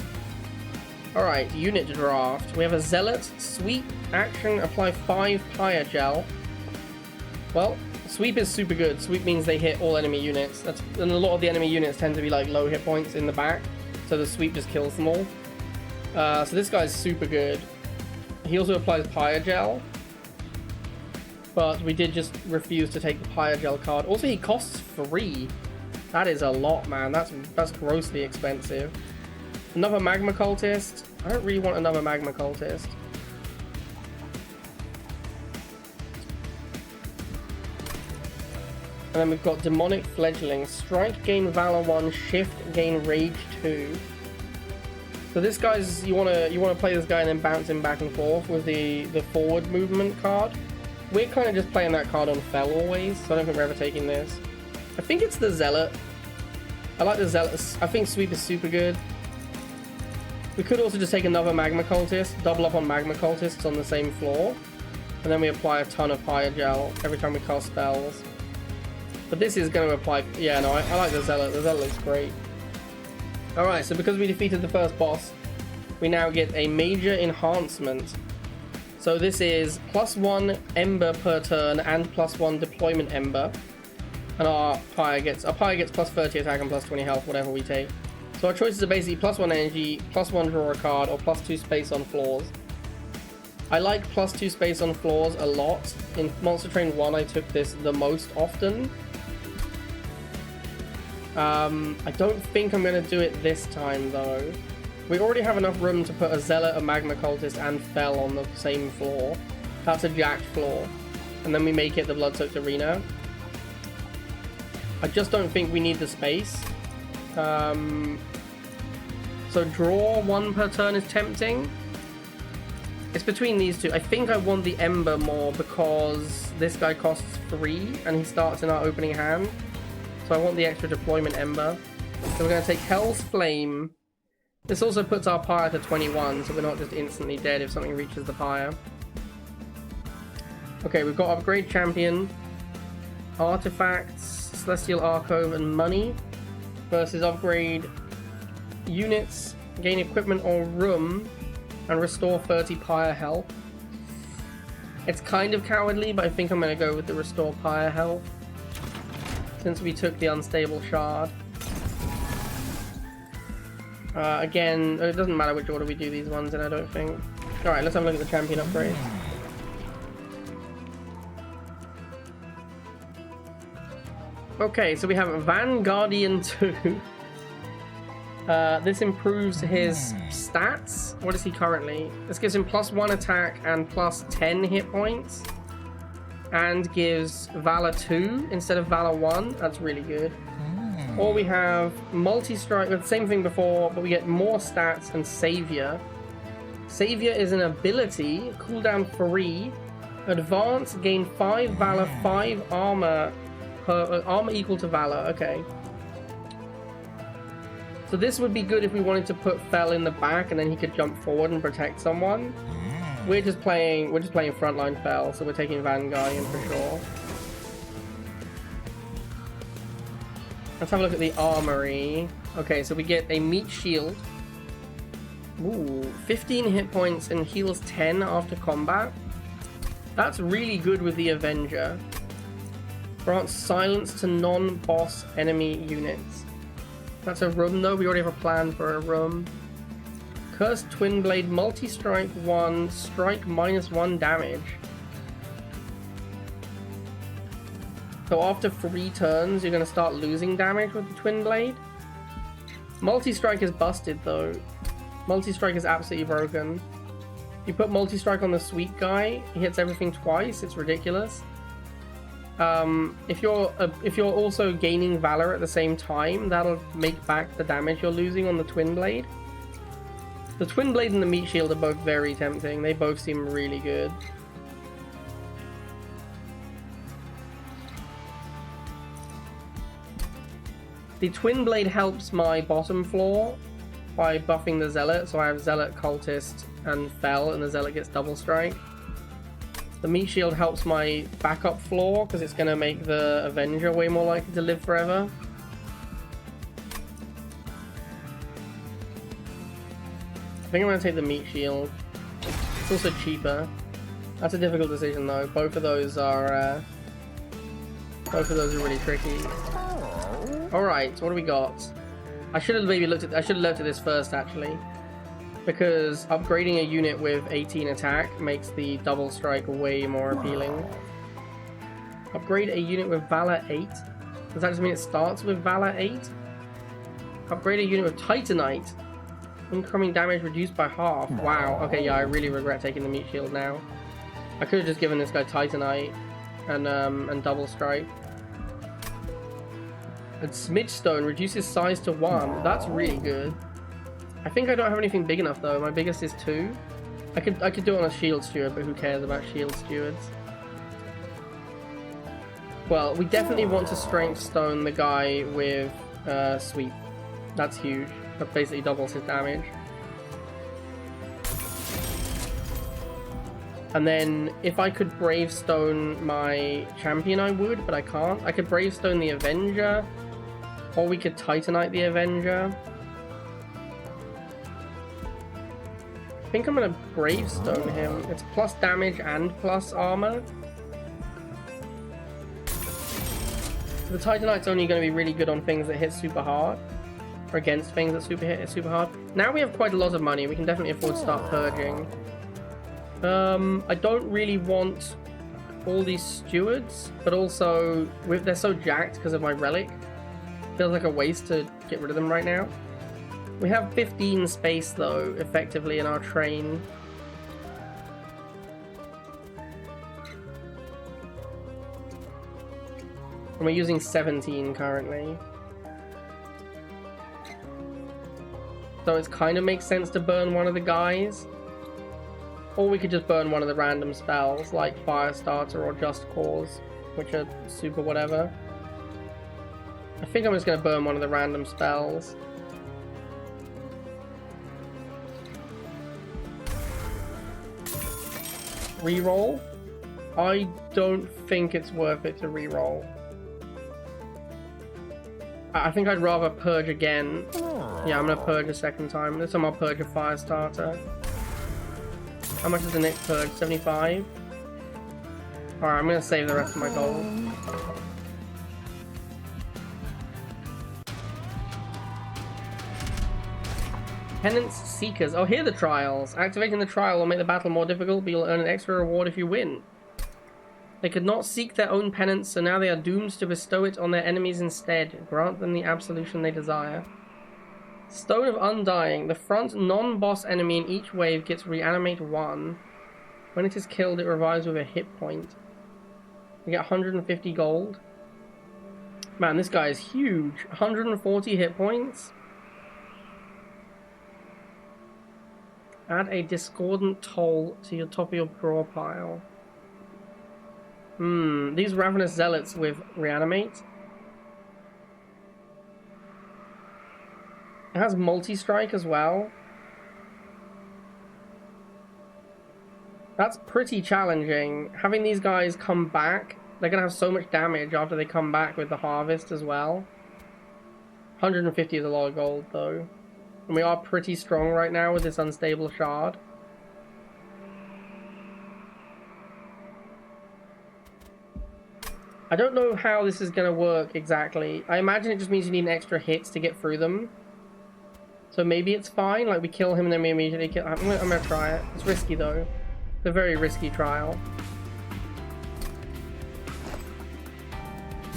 Alright, unit draft. We have a Zealot, Sweep, Action, apply 5 Pyre Gel. Well, Sweep is super good. Sweep means they hit all enemy units. And a lot of the enemy units tend to be like low hit points in the back, so the Sweep just kills them all. So this guy's super good. He also applies Pyre Gel, but we did just refuse to take the Pyre Gel card. Also, he costs 3. That is a lot, man. That's grossly expensive. Another Magma Cultist. I don't really want another Magma Cultist. And then we've got Demonic Fledgling. Strike, gain Valor 1, Shift, gain Rage 2. So this guy's, you wanna play this guy and then bounce him back and forth with the forward movement card. We're kind of just playing that card on Fel always, so I don't think we're ever taking this. I think it's the Zealot. I like the Zealot. I think Sweep is super good. We could also just take another Magma Cultist, double up on Magma Cultists on the same floor, and then we apply a ton of Pyre Gel every time we cast spells. But this is going to apply... Yeah, no, I like the Zealot. The Zealot looks great. Alright, so because we defeated the first boss, we now get a major enhancement. So this is +1 Ember per turn and +1 Deployment Ember. And our Pyre gets +30 attack and +20 health, whatever we take. So our choices are basically +1 energy, +1 draw a card, or +2 space on floors. I like +2 space on floors a lot. In Monster Train 1, I took this the most often. I don't think I'm going to do it this time, though. We already have enough room to put a Zealot, a Magma Cultist, and Fel on the same floor. That's a jacked floor. And then we make it the Blood-Soaked Arena. I just don't think we need the space. So draw 1 per turn is tempting. It's between these two. I think I want the Ember more because this guy costs 3 and he starts in our opening hand. So I want the extra Deployment Ember. So we're going to take Hell's Flame. This also puts our Pyre to 21, so we're not just instantly dead if something reaches the Pyre. Okay, we've got Upgrade Champion, Artifacts, Celestial Archive, and Money versus Upgrade Units, gain Equipment or Room, and restore 30 Pyre health. It's kind of cowardly, but I think I'm going to go with the Restore Pyre health, since we took the Unstable Shard. Again, it doesn't matter which order we do these ones in, I don't think. Alright, let's have a look at the champion upgrade. Okay, so we have Vanguardian 2. This improves his stats. What is he currently? This gives him +1 attack and +10 hit points. And gives Valor 2 instead of Valor 1. That's really good. Or we have Multi-Strike, the same thing before, but we get more stats and Savior. Savior is an ability, cooldown 3. Advance, gain 5 Valor, 5 armor, armor equal to Valor, okay. So this would be good if we wanted to put Fel in the back and then he could jump forward and protect someone. we're just playing frontline fell, so we're taking Vanguard in for sure. Let's have a look at the armory. Okay, so we get a meat shield. Ooh, 15 hit points and heals 10 after combat. That's really good with the Avenger. Grants silence to non-boss enemy units. That's a room though, we already have a plan for a room. Cursed Twin Blade, multi-strike 1, strike -1 damage. So after 3 turns, you're going to start losing damage with the Twin Blade. Multi-strike is busted though. Multi-strike is absolutely broken. You put multi-strike on the sweet guy, he hits everything twice, it's ridiculous. If you're also gaining Valor at the same time, that'll make back the damage you're losing on the Twin Blade. The Twin Blade and the Meat Shield are both very tempting. They both seem really good. The Twin Blade helps my bottom floor by buffing the Zealot, so I have Zealot, Cultist, and Fell, and the Zealot gets double strike. The Meat Shield helps my backup floor, because it's going to make the Avenger way more likely to live forever. I think I'm going to take the Meat Shield. It's also cheaper. That's a difficult decision though. Both of those are really tricky. Alright, so what do we got? I should have looked at this first actually. Because upgrading a unit with 18 attack makes the double strike way more appealing. Upgrade a unit with Valor 8. Does that just mean it starts with Valor 8? Upgrade a unit with Titanite. Incoming damage reduced by half. Wow. Okay, yeah, I really regret taking the Meat Shield now. I could have just given this guy Titanite and double strike. And Smidgestone reduces size to 1. That's really good. I think I don't have anything big enough though. My biggest is 2. I could do it on a Shield Steward, but who cares about Shield Stewards? Well, we definitely want to Strength Stone the guy with Sweep. That's huge. That basically doubles his damage. And then if I could Bravestone my champion, I would, but I can't. I could Bravestone the Avenger, or we could Titanite the Avenger. I think I'm going to Bravestone him. It's plus damage and plus armor. The Titanite's only going to be really good on things that hit super hard. Or against things that hit super hard. Now we have quite a lot of money. We can definitely afford to start purging. I don't really want all these stewards. But also, they're so jacked because of my relic. Feels like a waste to get rid of them right now. We have 15 space though, effectively, in our train. And we're using 17 currently. So it kind of makes sense to burn one of the guys. Or we could just burn one of the random spells, like Firestarter or Just Cause, which are super whatever. I think I'm just going to burn one of the random spells. Reroll? I don't think it's worth it to reroll. I think I'd rather purge again. Yeah, I'm gonna purge a second time. This time I'll purge a Firestarter. How much is the next purge? 75? Alright, I'm gonna save the rest of my gold. Penance Seekers. Oh, here are the trials. Activating the trial will make the battle more difficult, but you'll earn an extra reward if you win. They could not seek their own penance, so now they are doomed to bestow it on their enemies instead. Grant them the absolution they desire. Stone of Undying. The front non-boss enemy in each wave gets reanimate 1. When it is killed, it revives with a hit point. We get 150 gold. Man, this guy is huge. 140 hit points. Add a discordant toll to your top of your draw pile. These Ravenous Zealots with Reanimate. It has multi-strike as well. That's pretty challenging. Having these guys come back, they're going to have so much damage after they come back with the harvest as well. 150 is a lot of gold, though. And we are pretty strong right now with this unstable shard. I don't know how this is going to work exactly. I imagine it just means you need an extra hits to get through them. So maybe it's fine. Like, we kill him and then we immediately kill... I'm going to try it. It's risky, though. It's a very risky trial.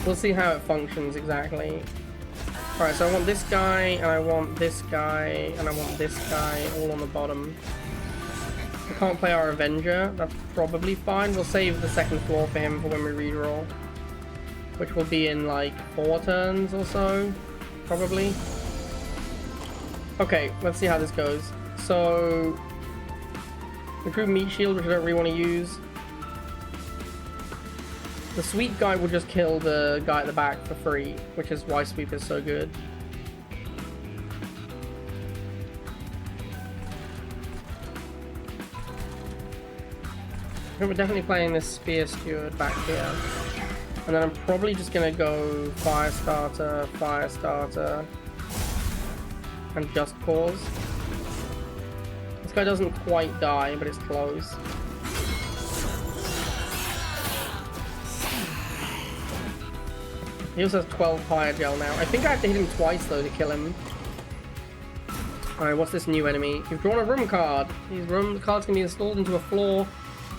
We'll see how it functions exactly. Alright, so I want this guy, and I want this guy, and I want this guy, all on the bottom. We can't play our Avenger. That's probably fine. We'll save the second floor for him for when we reroll. Which will be in, like, 4 turns or so. Probably. Okay, let's see how this goes. So... recruit meat shield, which I don't really want to use. The sweep guy will just kill the guy at the back for free, which is why sweep is so good. I think we're definitely playing this spear steward back here. And then I'm probably just going to go fire starter, and just cause. This guy doesn't quite die, but it's close. He also has 12 fire gel now. I think I have to hit him twice though to kill him. Alright, what's this new enemy? You've drawn a room card. These room cards can be installed into a floor.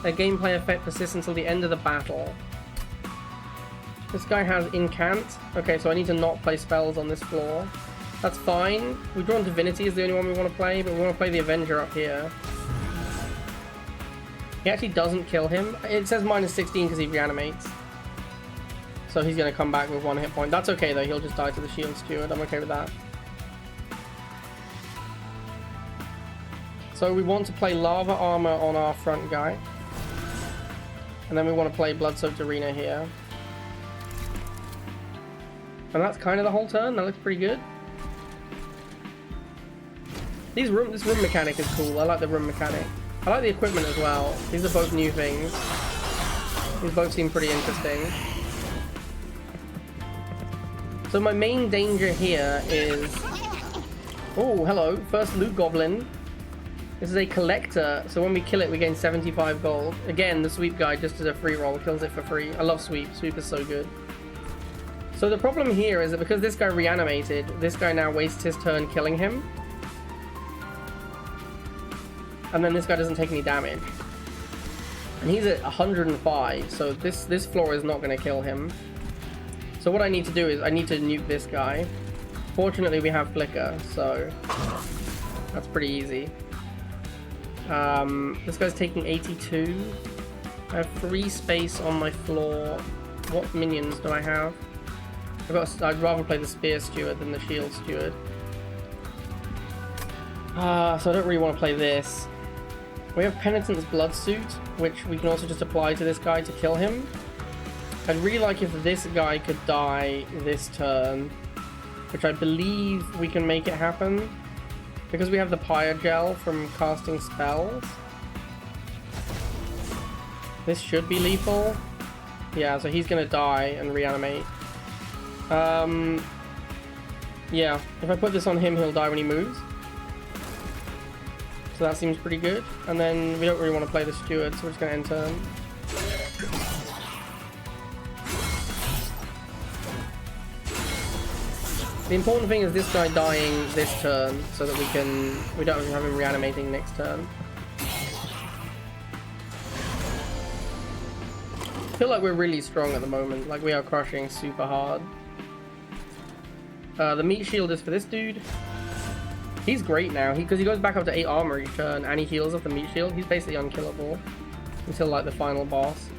Their gameplay effect persists until the end of the battle. This guy has incant. Okay, so I need to not play spells on this floor. That's fine. We've drawn Divinity is the only one we want to play, but we want to play the Avenger up here. He actually doesn't kill him. It says -16 because he reanimates. So he's going to come back with 1 hit point. That's okay though, he'll just die to the shield steward. I'm okay with that. So we want to play lava armor on our front guy. And then we want to play blood-soaked arena here. And that's kind of the whole turn. That looks pretty good. This room mechanic is cool. I like the room mechanic. I like the equipment as well. These are both new things. These both seem pretty interesting. So my main danger here is... oh, hello. First loot goblin. This is a collector, so when we kill it, we gain 75 gold. Again, the sweep guy just as a free roll kills it for free. I love sweep. Sweep is so good. So the problem here is that because this guy reanimated, this guy now wastes his turn killing him. And then this guy doesn't take any damage. And he's at 105, so this floor is not going to kill him. So what I need to do is I need to nuke this guy. Fortunately, we have Flicker, so that's pretty easy. This guy's taking 82. I have 3 space on my floor. What minions do I have? I'd rather play the Spear Steward than the Shield Steward. So I don't really want to play this. We have Penitent's Blood Suit, which we can also just apply to this guy to kill him. I'd really like if this guy could die this turn, which I believe we can make it happen. Because we have the Pyre Gel from casting spells. This should be lethal. Yeah, so he's gonna die and reanimate. Yeah, if I put this on him, he'll die when he moves. So that seems pretty good. And then we don't really want to play the Steward, so we're just gonna end turn. The important thing is this guy dying this turn, so that we don't have him reanimating next turn. I feel like we're really strong at the moment, like we are crushing super hard. The meat shield is for this dude. He's great now, because he goes back up to 8 armor each turn, and he heals off the meat shield. He's basically unkillable until like the final boss.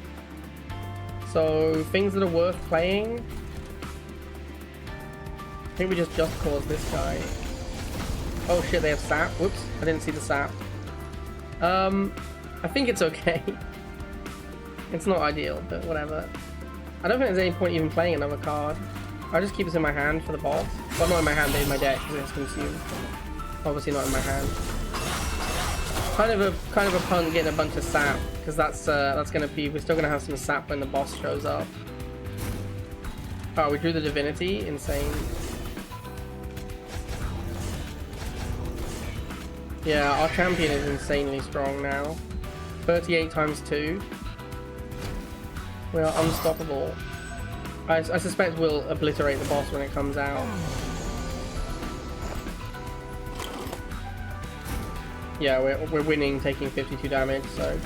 So things that are worth playing. I think we just cause this guy. Oh shit, they have sap. Whoops, I didn't see the sap. I think it's okay. It's not ideal, but whatever. I don't think there's any point even playing another card. I'll just keep this in my hand for the boss. Well, not in my hand, but in my deck, because it's consumed. Obviously not in my hand. Kind of a pun getting a bunch of sap, because that's gonna be, we're still gonna have some sap when the boss shows up. Oh, we drew the divinity, insane. Yeah, our champion is insanely strong now. 38 times 2. We are unstoppable. I suspect we'll obliterate the boss when it comes out. Yeah, we're winning, taking 52 damage, so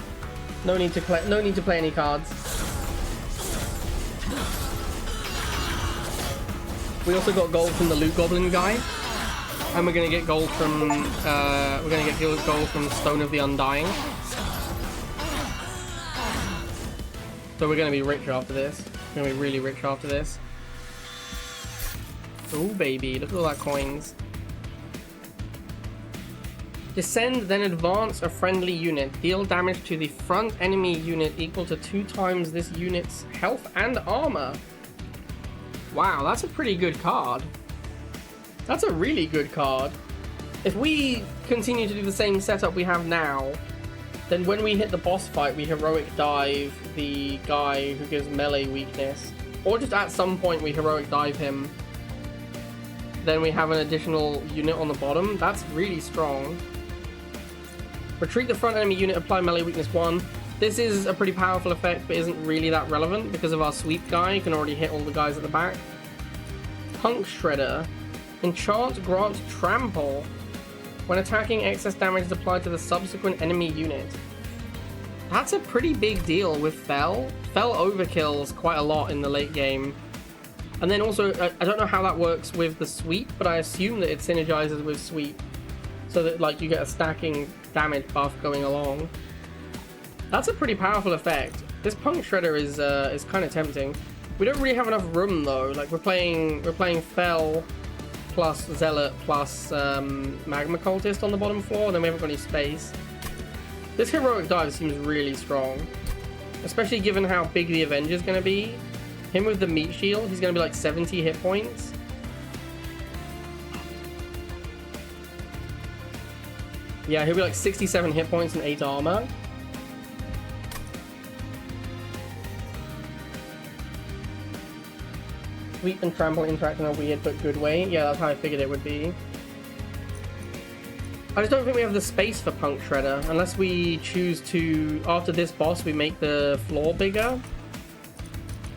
no need to play any cards. We also got gold from the loot goblin guy, and we're gonna get gold from gold from Stone of the Undying. So we're gonna be rich after this. We're gonna be really rich after this. Ooh, baby, look at all that coins. Descend, then advance a friendly unit. Deal damage to the front enemy unit equal to 2 times this unit's health and armor. Wow, that's a pretty good card. That's a really good card. If we continue to do the same setup we have now, then when we hit the boss fight, we heroic dive the guy who gives melee weakness. Or just at some point we heroic dive him. Then we have an additional unit on the bottom. That's really strong. Retreat the front enemy unit, apply melee weakness 1. This is a pretty powerful effect, but isn't really that relevant because of our sweep guy. You can already hit all the guys at the back. Punk Shredder. Enchant grant trample. When attacking, excess damage is applied to the subsequent enemy unit. That's a pretty big deal with Fel. Fel overkills quite a lot in the late game. And then also, I don't know how that works with the sweep, but I assume that it synergizes with sweep. So that like you get a stacking damage buff going along. That's a pretty powerful effect. This Punk Shredder is kind of tempting. We don't really have enough room though. Like we're playing Fel plus Zealot plus Magma Cultist on the bottom floor, and then we haven't got any space. This heroic dive seems really strong, especially given how big the Avenger's going to be. Him with the meat shield, he's going to be like 70 hit points. Yeah, he'll be like 67 hit points and 8 armor. Sweep and trample interact in a weird but good way. Yeah, that's how I figured it would be. I just don't think we have the space for Punk Shredder unless we choose to, after this boss, we make the floor bigger.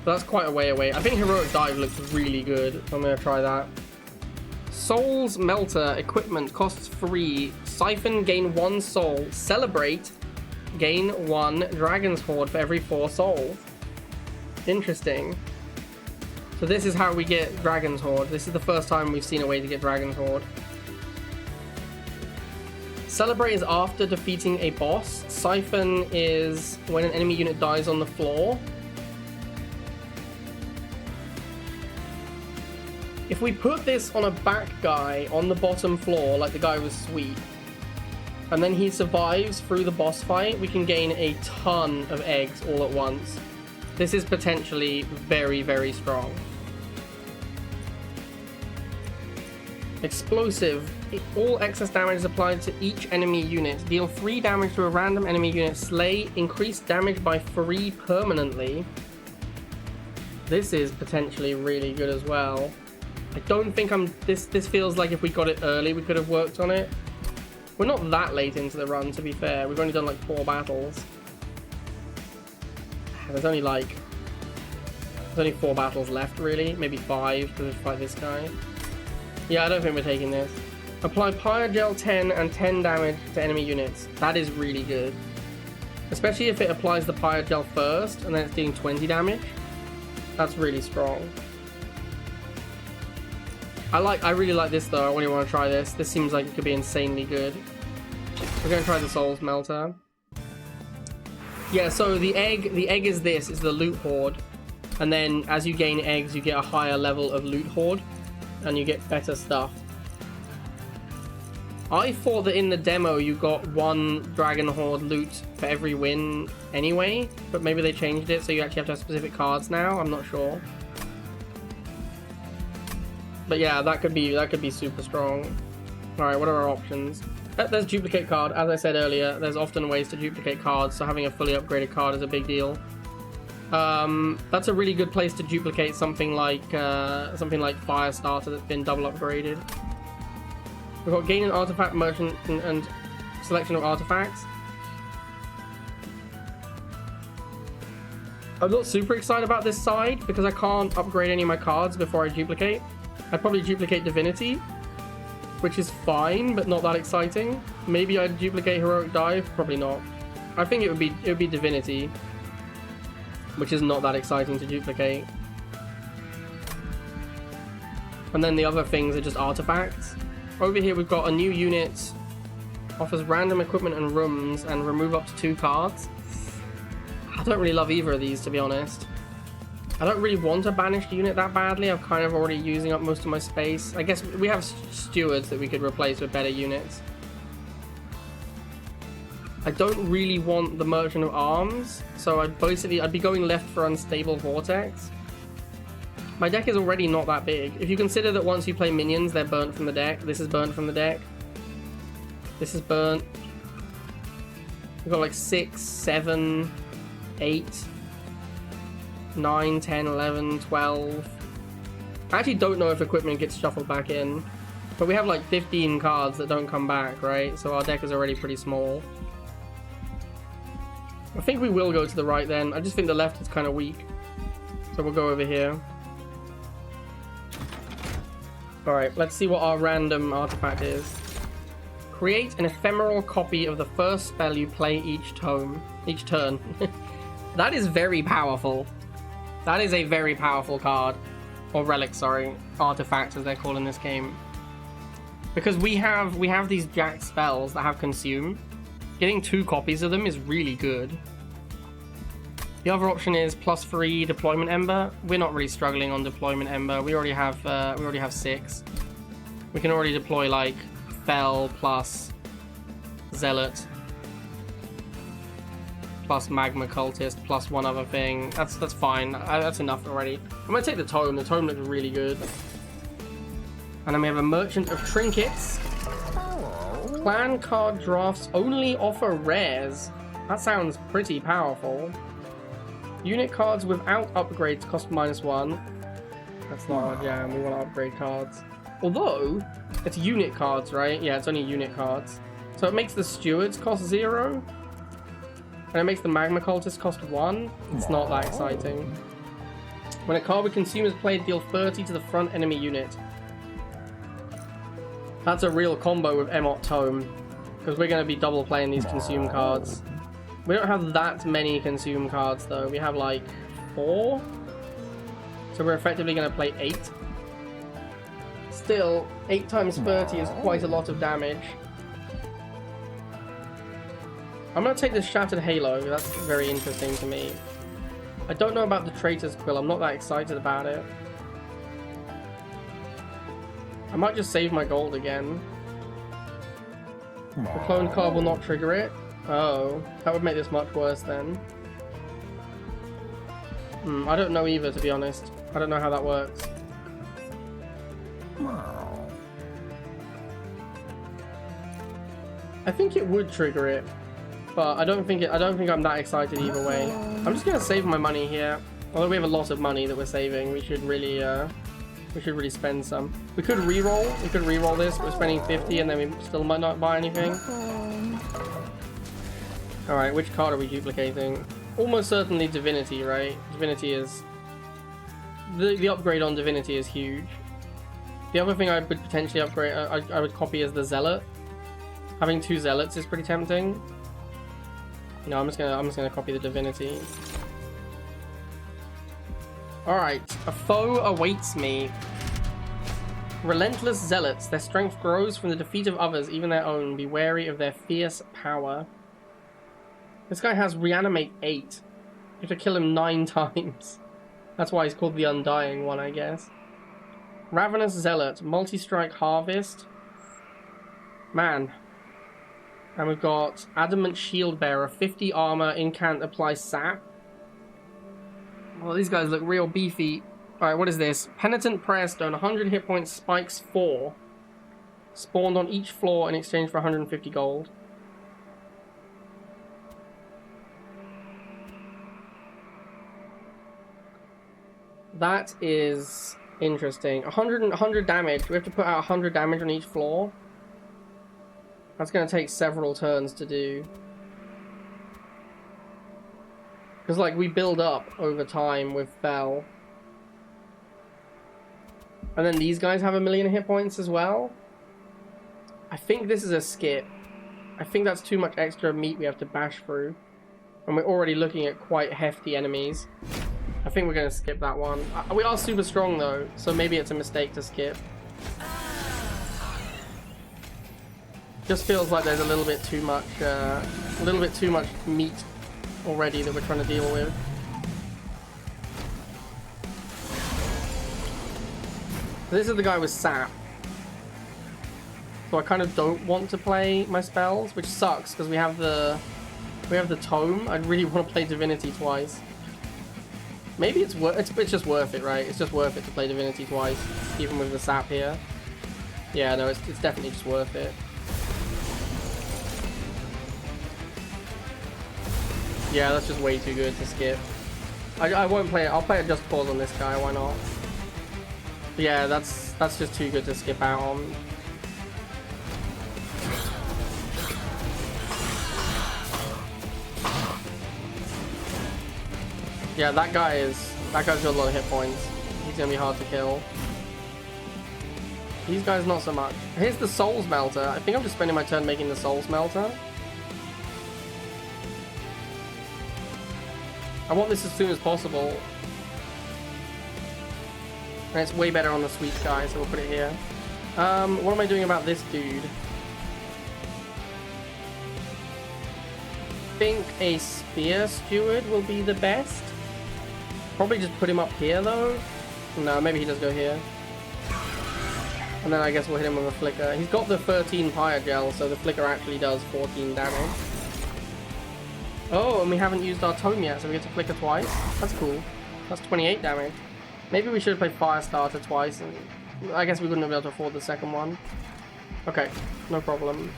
But that's quite a way away. I think Heroic Dive looks really good. I'm going to try that. Souls Melter equipment costs 3. Siphon, gain 1 soul. Celebrate, gain 1 Dragon's Horde for every 4 souls. Interesting. So this is how we get Dragon's Horde. This is the first time we've seen a way to get Dragon's Horde. Celebrate is after defeating a boss. Siphon is when an enemy unit dies on the floor. If we put this on a back guy on the bottom floor, like the guy with Sweep, and then he survives through the boss fight, we can gain a ton of eggs all at once. This is potentially very, very strong. Explosive. All excess damage is applied to each enemy unit. Deal 3 damage to a random enemy unit. Slay. Increase damage by 3 permanently. This is potentially really good as well. I don't think this feels like if we got it early, we could have worked on it. We're not that late into the run, to be fair. We've only done like 4 battles. There's only 4 battles left, really. Maybe 5 to fight this guy. Yeah, I don't think we're taking this. Apply Pyre Gel 10 and 10 damage to enemy units. That is really good. Especially if it applies the Pyre Gel first and then it's doing 20 damage. That's really strong. I really like this though. I really want to try this. This seems like it could be insanely good. We're going to try the Souls Melter. Yeah, so the egg is this. It's the Loot Horde. And then as you gain eggs, you get a higher level of Loot Horde. And you get better stuff. I thought that in the demo you got 1 Dragon Horde loot for every win anyway. But maybe they changed it so you actually have to have specific cards now. I'm not sure. But yeah, that could be super strong. Alright, what are our options? There's duplicate card. As I said earlier, there's often ways to duplicate cards, so having a fully upgraded card is a big deal. That's a really good place to duplicate something like Firestarter that's been double upgraded. We've got gain an artifact, merchant, and selection of artifacts. I'm not super excited about this side because I can't upgrade any of my cards before I duplicate. I'd probably duplicate Divinity, which is fine, but not that exciting. Maybe I'd duplicate Heroic Dive, probably not. I think it would be Divinity, which is not that exciting to duplicate. And then the other things are just artifacts. Over here we've got a new unit, offers random equipment and rooms, and remove up to 2 cards. I don't really love either of these, to be honest. I don't really want a banished unit that badly. I'm kind of already using up most of my space. I guess we have stewards that we could replace with better units. I don't really want the Merchant of Arms, so I'd be going left for Unstable Vortex. My deck is already not that big. If you consider that once you play minions, they're burnt from the deck. This is burnt from the deck. This is burnt. We've got like 6, 7, 8, 9, 10, 11, 12. I actually don't know if equipment gets shuffled back in, but we have like 15 cards that don't come back, right? So our deck is already pretty small. I think we will go to the right then. I just think the left is kind of weak. So we'll go over here. Alright, let's see what our random artifact is. Create an ephemeral copy of the first spell you play each turn. That is very powerful. That is a very powerful card. Or relic, sorry. Artifact, as they're called in this game. Because we have these jacked spells that have consume. Getting 2 copies of them is really good. The other option is +3 deployment ember. We're not really struggling on deployment ember. We already have 6. We can already deploy like Fel plus Zealot plus Magma Cultist plus one other thing. That's fine. That's enough already. I'm gonna take the Tome. The Tome looks really good. And then we have a Merchant of Trinkets. Clan card drafts only offer rares. That sounds pretty powerful. Unit cards without upgrades cost -1. That's not our jam. We want to upgrade cards. Although, it's unit cards, right? Yeah, it's only unit cards. So it makes the stewards cost 0. And it makes the Magma Cultist cost 1. It's not that exciting. When a card with consume is played, deal 30 to the front enemy unit. That's a real combo with Emot Tome, because we're going to be double playing these consume cards. We don't have that many consume cards though. We have like 4. So we're effectively going to play 8. Still, 8 times 30 is quite a lot of damage. I'm going to take this Shattered Halo. That's very interesting to me. I don't know about the Traitor's Quill. I'm not that excited about it. I might just save my gold again. The clone card will not trigger it. Oh, that would make this much worse then. I don't know either, to be honest. I don't know how that works. I think it would trigger it, but I don't think I'm that excited either way. I'm just gonna save my money here. Although we have a lot of money that we're saving, we should really spend some. We could re-roll. We could re-roll this, but we're spending 50 and then we still might not buy anything. Alright, which card are we duplicating? Almost certainly Divinity, right? Divinity is... The upgrade on Divinity is huge. The other thing I would potentially upgrade, I would copy is the Zealot. Having 2 Zealots is pretty tempting. No, I'm just gonna copy the Divinity. Alright, a foe awaits me. Relentless Zealots. Their strength grows from the defeat of others, even their own. Be wary of their fierce power. This guy has Reanimate 8. You have to kill him 9 times. That's why he's called the Undying one, I guess. Ravenous Zealot. Multi-strike Harvest. Man. And we've got Adamant Shield Bearer. 50 armor, incant, apply sap. Well, these guys look real beefy. Alright, what is this? Penitent Prayer Stone. 100 hit points, spikes 4. Spawned on each floor in exchange for 150 gold. That is interesting. 100 damage. We have to put out 100 damage on each floor. That's going to take several turns to do. Because, like, we build up over time with Fel. And then these guys have 1,000,000 hit points as well. I think this is a skip. I think that's too much extra meat we have to bash through. And we're already looking at quite hefty enemies. I think we're going to skip that one. We are super strong though, so maybe it's a mistake to skip. Just feels like there's a little bit too much meat already that we're trying to deal with. This is the guy with sap. So I kind of don't want to play my spells, which sucks because we have the tome. I really want to play divinity twice. Maybe it's just worth it, right? It's just worth it to play divinity twice, even with the sap here. Yeah, no, it's definitely just worth it. Yeah, that's just way too good to skip. I won't play it. I'll play it just cause on this guy. Why not? But yeah, that's just too good to skip out on. Yeah, that guy's got a lot of hit points. He's gonna be hard to kill. These guys not so much. Here's the soul smelter. I think I'm just spending my turn making the soul smelter. I want this as soon as possible. And it's way better on the sweet guy, so we'll put it here. What am I doing about this dude? I think a spear steward will be the best. Probably just put him up here though. No, maybe he does go here. And then I guess we'll hit him with a flicker. He's got the 13 pyre gel, so the flicker actually does 14 damage. Oh, and we haven't used our tome yet, so we get to flicker twice. That's cool. That's 28 damage. Maybe we should have played fire starter twice, and I guess we wouldn't have been able to afford the second one. Okay, no problem.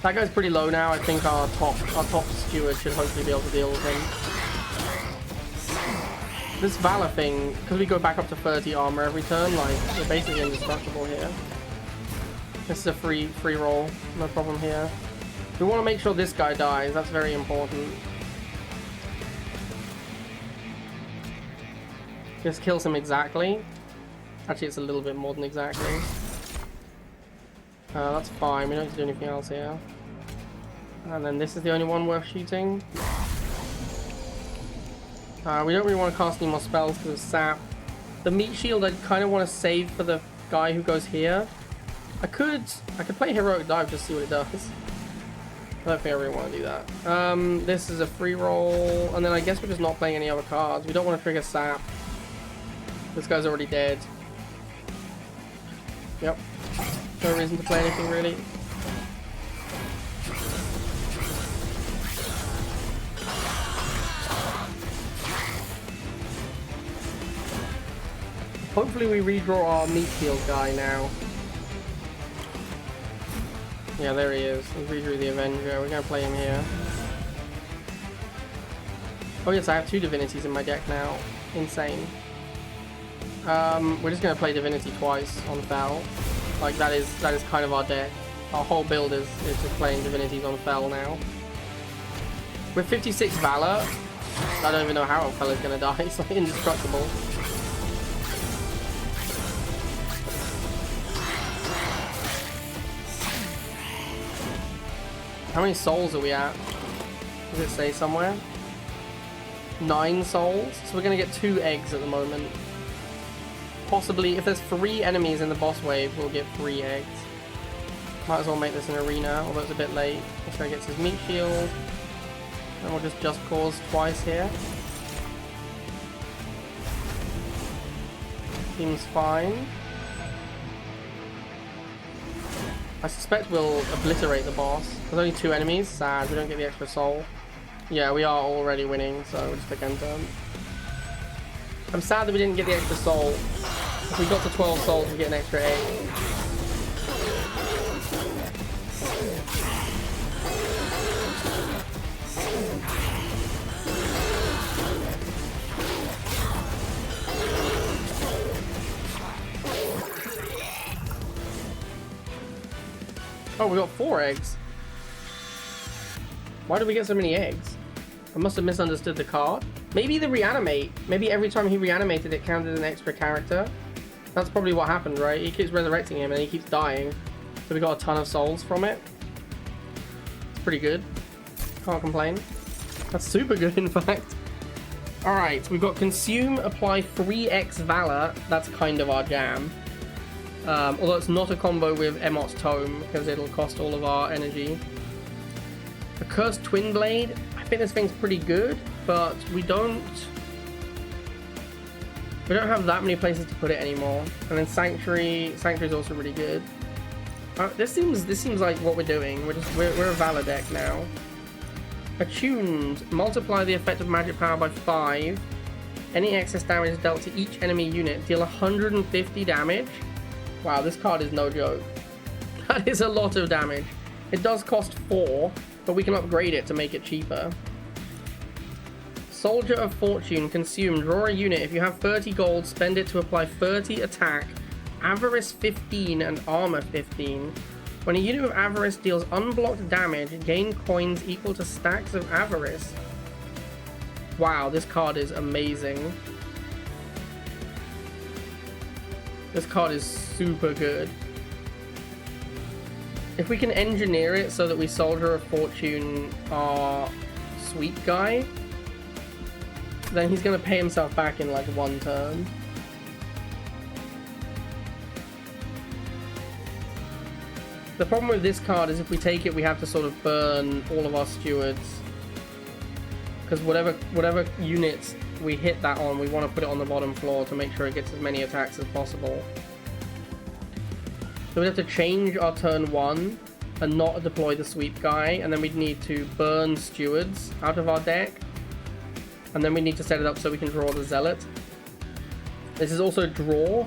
That guy's pretty low now. I think our top steward should hopefully be able to deal with him. This Valor thing, because we go back up to 30 armor every turn, like, we're basically indestructible here. This is a free roll, no problem here. We want to make sure this guy dies, that's very important. This kills him exactly. Actually, it's a little bit more than exactly. That's fine, we don't need to do anything else here. And then this is the only one worth shooting. We don't really want to cast any more spells because of sap. The meat shield I kind of want to save for the guy who goes here. I could play heroic dive just to see what it does. I don't think I really want to do that. This is a free roll, and then I guess we're just not playing any other cards. We don't want to trigger sap. This guy's already dead. Yep. No reason to play anything really. Hopefully we redraw our meat shield guy now. Yeah, there he is. We redrew the Avenger. We're gonna play him here. Oh yes, I have 2 divinities in my deck now. Insane. We're just gonna play divinity twice on Fel. Like that is kind of our deck. Our whole build is just playing divinities on Fel now. With 56 Valor, I don't even know how Fel is gonna die. It's like indestructible. How many souls are we at? Does it say somewhere? 9 souls? So we're going to get 2 eggs at the moment. Possibly, if there's 3 enemies in the boss wave, we'll get 3 eggs. Might as well make this an arena, although it's a bit late. This guy gets his meat shield. And we'll just cause twice here. Seems fine. I suspect we'll obliterate the boss. There's only 2 enemies. Sad, we don't get the extra soul. Yeah, we are already winning, so we'll just pick end turn. I'm sad that we didn't get the extra soul. If we got to 12 souls, we get an extra 8. Oh, we got 4 eggs. Why did we get so many eggs? I must have misunderstood the card. Maybe the reanimate. Maybe every time he reanimated, it counted an extra character. That's probably what happened, right? He keeps resurrecting him and he keeps dying. So we got a ton of souls from it. It's pretty good. Can't complain. That's super good, in fact. Alright, we've got Consume, apply 3x Valor. That's kind of our jam. Although it's not a combo with Emot's Tome, because it'll cost all of our energy. The Cursed Twin Blade. I think this thing's pretty good, but we don't have that many places to put it anymore. And then Sanctuary's also really good. This seems like what we're doing. We're a Valor deck now. Attuned. Multiply the effect of magic power by 5. Any excess damage dealt to each enemy unit. Deal 150 damage. Wow, this card is no joke. That is a lot of damage. It does cost 4, but we can upgrade it to make it cheaper. Soldier of Fortune. Consume. Draw a unit. If you have 30 gold, spend it to apply 30 attack, Avarice 15, and Armor 15. When a unit with Avarice deals unblocked damage, gain coins equal to stacks of Avarice. Wow, this card is amazing. This card is super good. If we can engineer it so that we Soldier of Fortune our sweep guy, then he's going to pay himself back in like 1 turn. The problem with this card is if we take it, we have to sort of burn all of our stewards. Because whatever units we hit that on, we want to put it on the bottom floor to make sure it gets as many attacks as possible. So we'd have to change our turn 1 and not deploy the sweep guy, and then we'd need to burn stewards out of our deck. And then we need to set it up so we can draw the Zealot. This is also draw.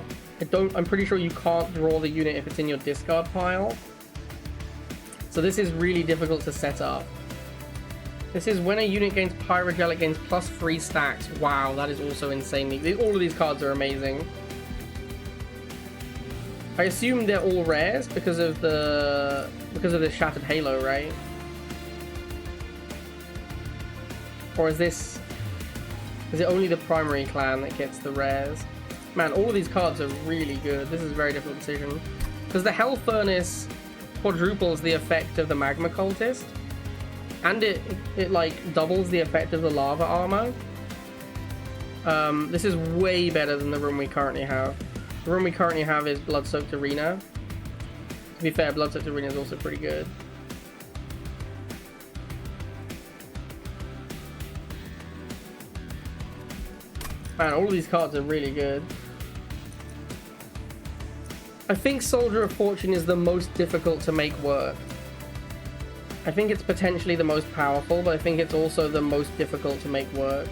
I'm pretty sure you can't draw the unit if it's in your discard pile. So this is really difficult to set up. This is when a unit gains Pyrogel, it gains plus 3 stacks. Wow, that is also insanely... All of these cards are amazing. I assume they're all rares because of the Shattered Halo, right? Or is it only the primary clan that gets the rares? Man, all of these cards are really good. This is a very difficult decision. Because the Hell Furnace quadruples the effect of the Magma Cultist. And it like doubles the effect of the Lava Armor. This is way better than the room we currently have. The room we currently have is Blood-Soaked Arena. To be fair, Blood-Soaked Arena is also pretty good. Man, all of these cards are really good. I think Soldier of Fortune is the most difficult to make work. I think it's potentially the most powerful, but I think it's also the most difficult to make work.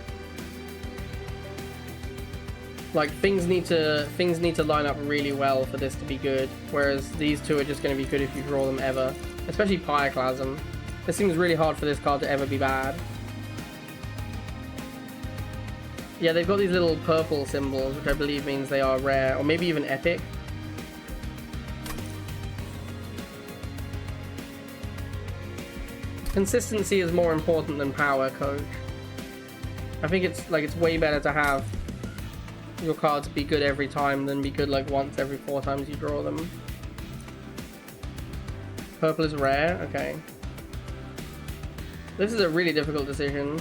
Like, things need to line up really well for this to be good, whereas these two are just going to be good if you draw them ever. Especially Pyroclasm. It seems really hard for this card to ever be bad. Yeah, they've got these little purple symbols, which I believe means they are rare, or maybe even epic. Consistency is more important than power, coach. I think it's way better to have your cards be good every time than be good like once every 4 times you draw them. Purple is rare? Okay. This is a really difficult decision.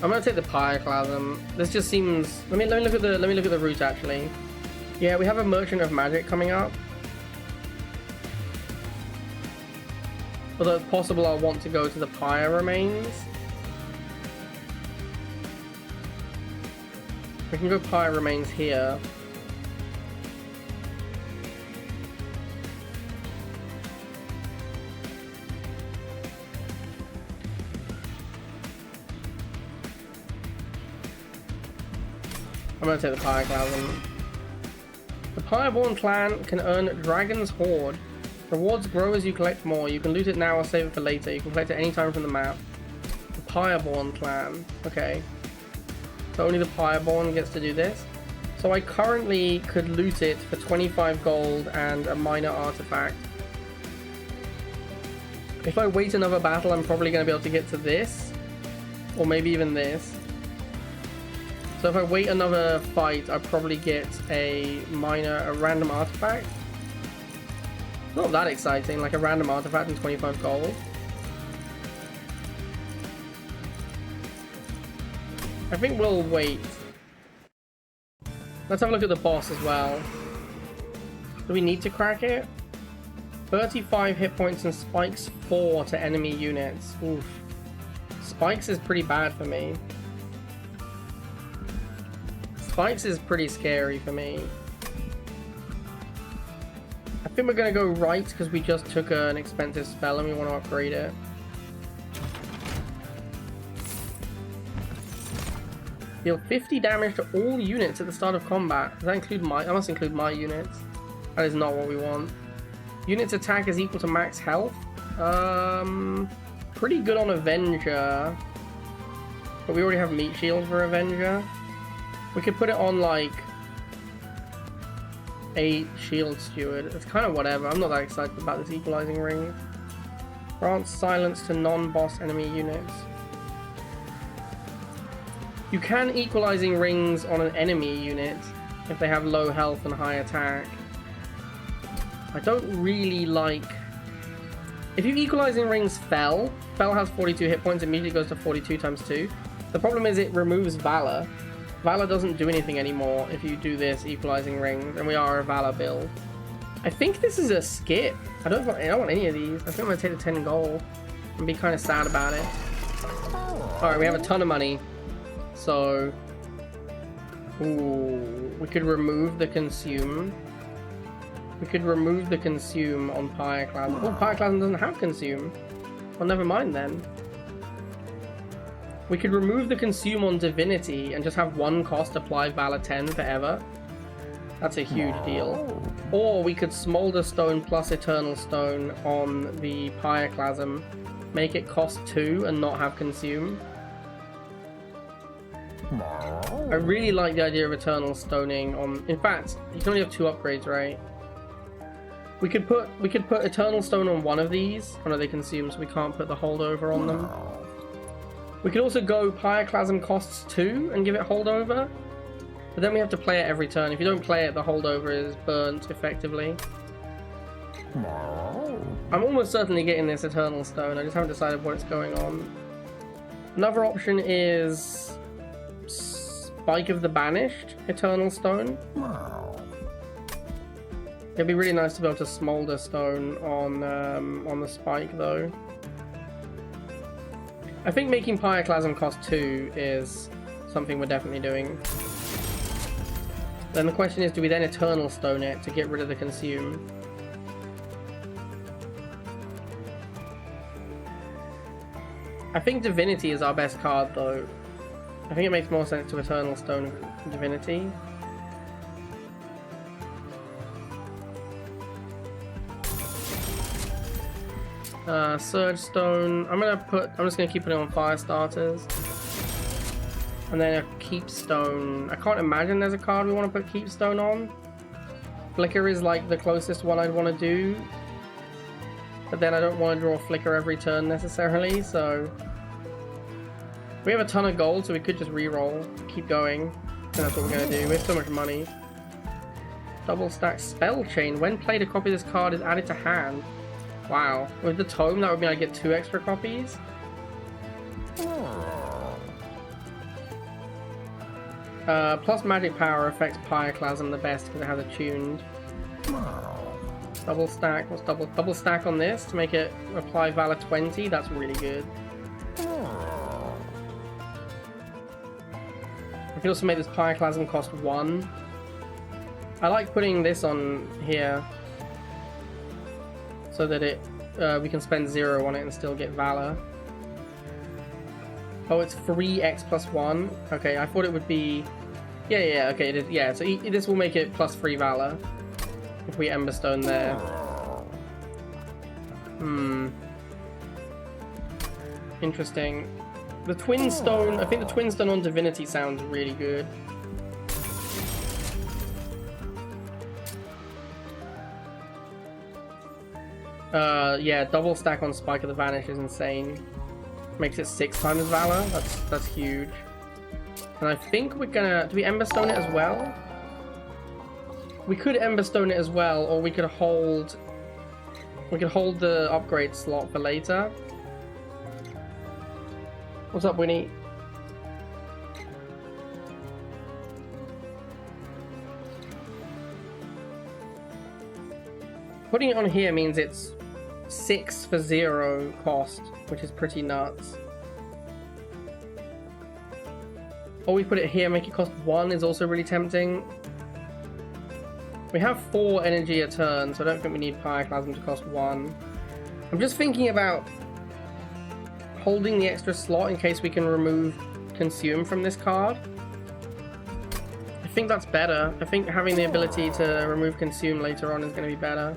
I'm gonna take the Pyroclasm. This just seems. Let me look at the route actually. Yeah, we have a Merchant of Magic coming up. Although it's possible I'll want to go to the Pyre Remains. We can go Pyre Remains here. I'm gonna take the Pyroclasm. The Pireborn clan can earn Dragon's Hoard. Rewards grow as you collect more. You can loot it now or save it for later. You can collect it any time from the map. The Pireborn clan. Okay. So only the Pireborn gets to do this. So I currently could loot it for 25 gold and a minor artifact. If I wait another battle, I'm probably going to be able to get to this. Or maybe even this. So if I wait another fight, I'll probably get a random artifact. Not that exciting, like a random artifact and 25 gold. I think we'll wait. Let's have a look at the boss as well. Do we need to crack it? 35 hit points and spikes 4 to enemy units. Oof. Spikes is pretty bad for me. Spikes is pretty scary for me. I think we're going to go right because we just took an expensive spell and we want to upgrade it. Deal 50 damage to all units at the start of combat. Does that include my... I must include my units. That is not what we want. Units attack is equal to max health. Pretty good on Avenger. But we already have meat shield for Avenger. We could put it on like 8 shield steward. It's kind of whatever. I'm not that excited about this equalizing ring. Grants silence to non-boss enemy units. You can equalizing rings on an enemy unit if they have low health and high attack. I don't really like... If you equalizing rings Fel has 42 hit points, immediately goes to 42 times 2. The problem is it removes Valor. Valor doesn't do anything anymore if you do this equalizing rings, and we are a Valor build. I think this is a skip. I don't want any of these. I think I'm going to take the 10 gold and be kind of sad about it. Alright, we have a ton of money. So... Ooh, we could remove the consume. We could remove the consume on Pyreclasm. Oh, Pyreclasm doesn't have consume. Well, never mind then. We could remove the consume on divinity and just have one cost apply Valor 10 forever. That's a huge deal. Or we could smolder stone plus eternal stone on the Pyreclasm. Make it cost 2 and not have consume. I really like the idea of eternal stoning on... In fact, you can only have 2 upgrades, right? We could put eternal stone on one of these. Oh no, they consume, so we can't put the holdover on them. We could also go Pyreclasm costs 2 and give it holdover. But then we have to play it every turn. If you don't play it, the holdover is burnt effectively. I'm almost certainly getting this eternal stone. I just haven't decided what's going on. Another option is Spike of the Banished eternal stone. It'd be really nice to be able to smolder stone on the spike though. I think making Pyreclasm cost 2 is something we're definitely doing. Then the question is, do we then eternal stone it to get rid of the consume? I think divinity is our best card though. I think it makes more sense to eternal stone divinity. Surge stone. I'm just gonna keep putting on fire starters. And then a keep stone. I can't imagine there's a card we want to put keep stone on. Flicker is like the closest one I'd want to do. But then I don't want to draw flicker every turn necessarily, so we have a ton of gold, so we could just reroll, keep going. And that's what we're gonna do. We have so much money. Double stack spell chain. When played, a copy of this card is added to hand. Wow. With the tome, that would mean I get 2 extra copies. Plus magic power affects Pyreclasm the best because it has attuned. Double stack. What's double stack on this to make it apply Valor 20? That's really good. I could also make this Pyreclasm cost 1. I like putting this on here so that it we can spend 0 on it and still get Valor. Oh, it's 3x plus 1. Okay, I thought it would be... Yeah, okay, it is, yeah, so this will make it +3 Valor if we Emberstone there. Interesting. The Twin Stone, I think the Twin Stone on Divinity sounds really good. Yeah, double stack on Spike of the Vanish is insane. Makes it 6 times Valor. That's huge. And I think we're gonna... Do we Emberstone it as well? We could Emberstone it as well, or we could hold... We could hold the upgrade slot for later. What's up, Winnie? Putting it on here means it's 6 for 0 cost, which is pretty nuts. Or we put it here, make it cost 1 is also really tempting. We have 4 energy a turn, so I don't think we need Pyroclasm to cost 1. I'm just thinking about holding the extra slot in case we can remove Consume from this card. I think that's better. I think having the ability to remove Consume later on is going to be better.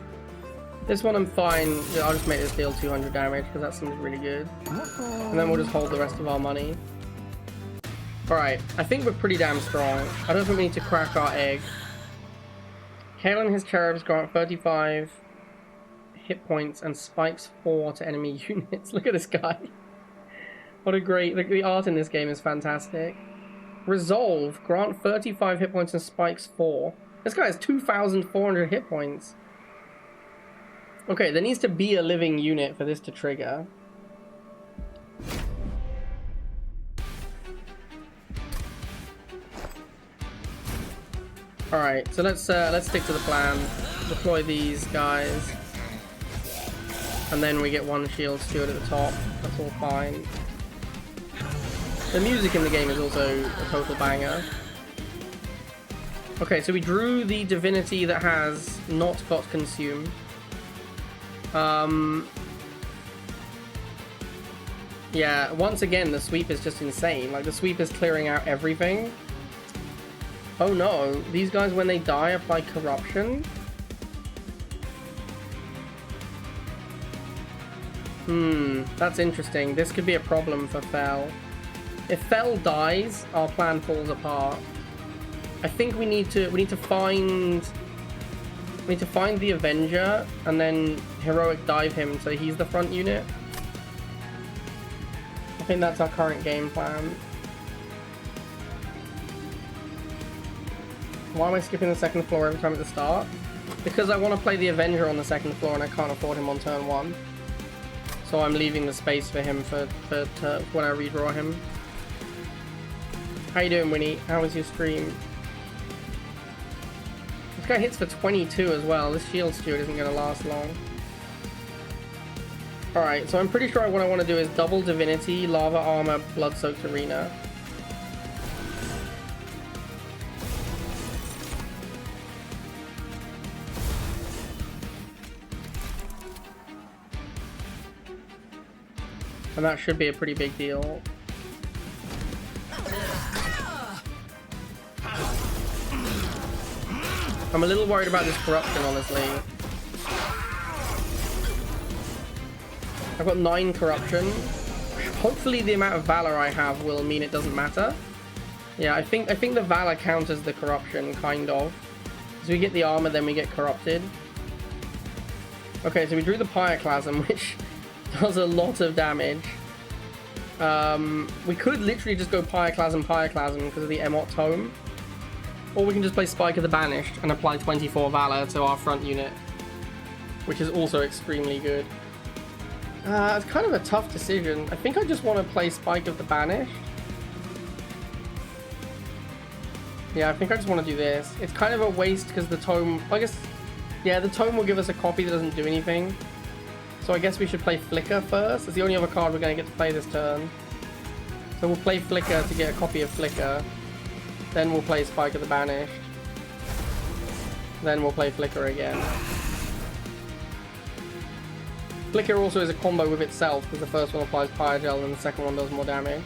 This one I'm fine. I'll just make this deal 200 damage because that seems really good. And then we'll just hold the rest of our money. Alright, I think we're pretty damn strong. I don't think we need to crack our egg. Kale and his cherubs grant 35 hit points and spikes 4 to enemy units. Look at this guy. What a great... The art in this game is fantastic. Resolve. Grant 35 hit points and spikes 4. This guy has 2,400 hit points. Okay, there needs to be a living unit for this to trigger. Alright, so let's stick to the plan. Deploy these guys. And then we get 1 shield steward at the top. That's all fine. The music in the game is also a total banger. Okay, so we drew the divinity that has not got consumed. Yeah, once again, the sweep is just insane. Like, the sweep is clearing out everything. Oh no, these guys, when they die, apply corruption? That's interesting. This could be a problem for Fel. If Fel dies, our plan falls apart. I think we need to find the Avenger and then heroic dive him so he's the front unit. I think that's our current game plan. Why am I skipping the second floor every time at the start? Because I want to play the Avenger on the second floor and I can't afford him on turn 1. So I'm leaving the space for him for when I redraw him. How you doing, Winnie? How was your stream? This guy hits for 22 as well. This shield steward isn't going to last long. Alright, so I'm pretty sure what I want to do is double divinity, lava armor, blood-soaked arena. And that should be a pretty big deal. I'm a little worried about this corruption, honestly. I've got 9 corruption. Hopefully the amount of Valor I have will mean it doesn't matter. Yeah, I think the Valor counters the corruption, kind of. So we get the armor, then we get corrupted. Okay, so we drew the Pyroclasm, which does a lot of damage. We could literally just go Pyroclasm because of the Emot Tome. Or we can just play Spike of the Banished and apply 24 Valor to our front unit, which is also extremely good. It's kind of a tough decision. I think I just want to play Spike of the Banished. Yeah, I think I just want to do this. It's kind of a waste because the Tome... I guess... Yeah, the Tome will give us a copy that doesn't do anything. So I guess we should play Flicker first. It's the only other card we're going to get to play this turn. So we'll play Flicker to get a copy of Flicker. Then we'll play Spike of the Banished. Then we'll play Flicker again. Flicker also is a combo with itself, because the first one applies Pyro Gel and the second one does more damage.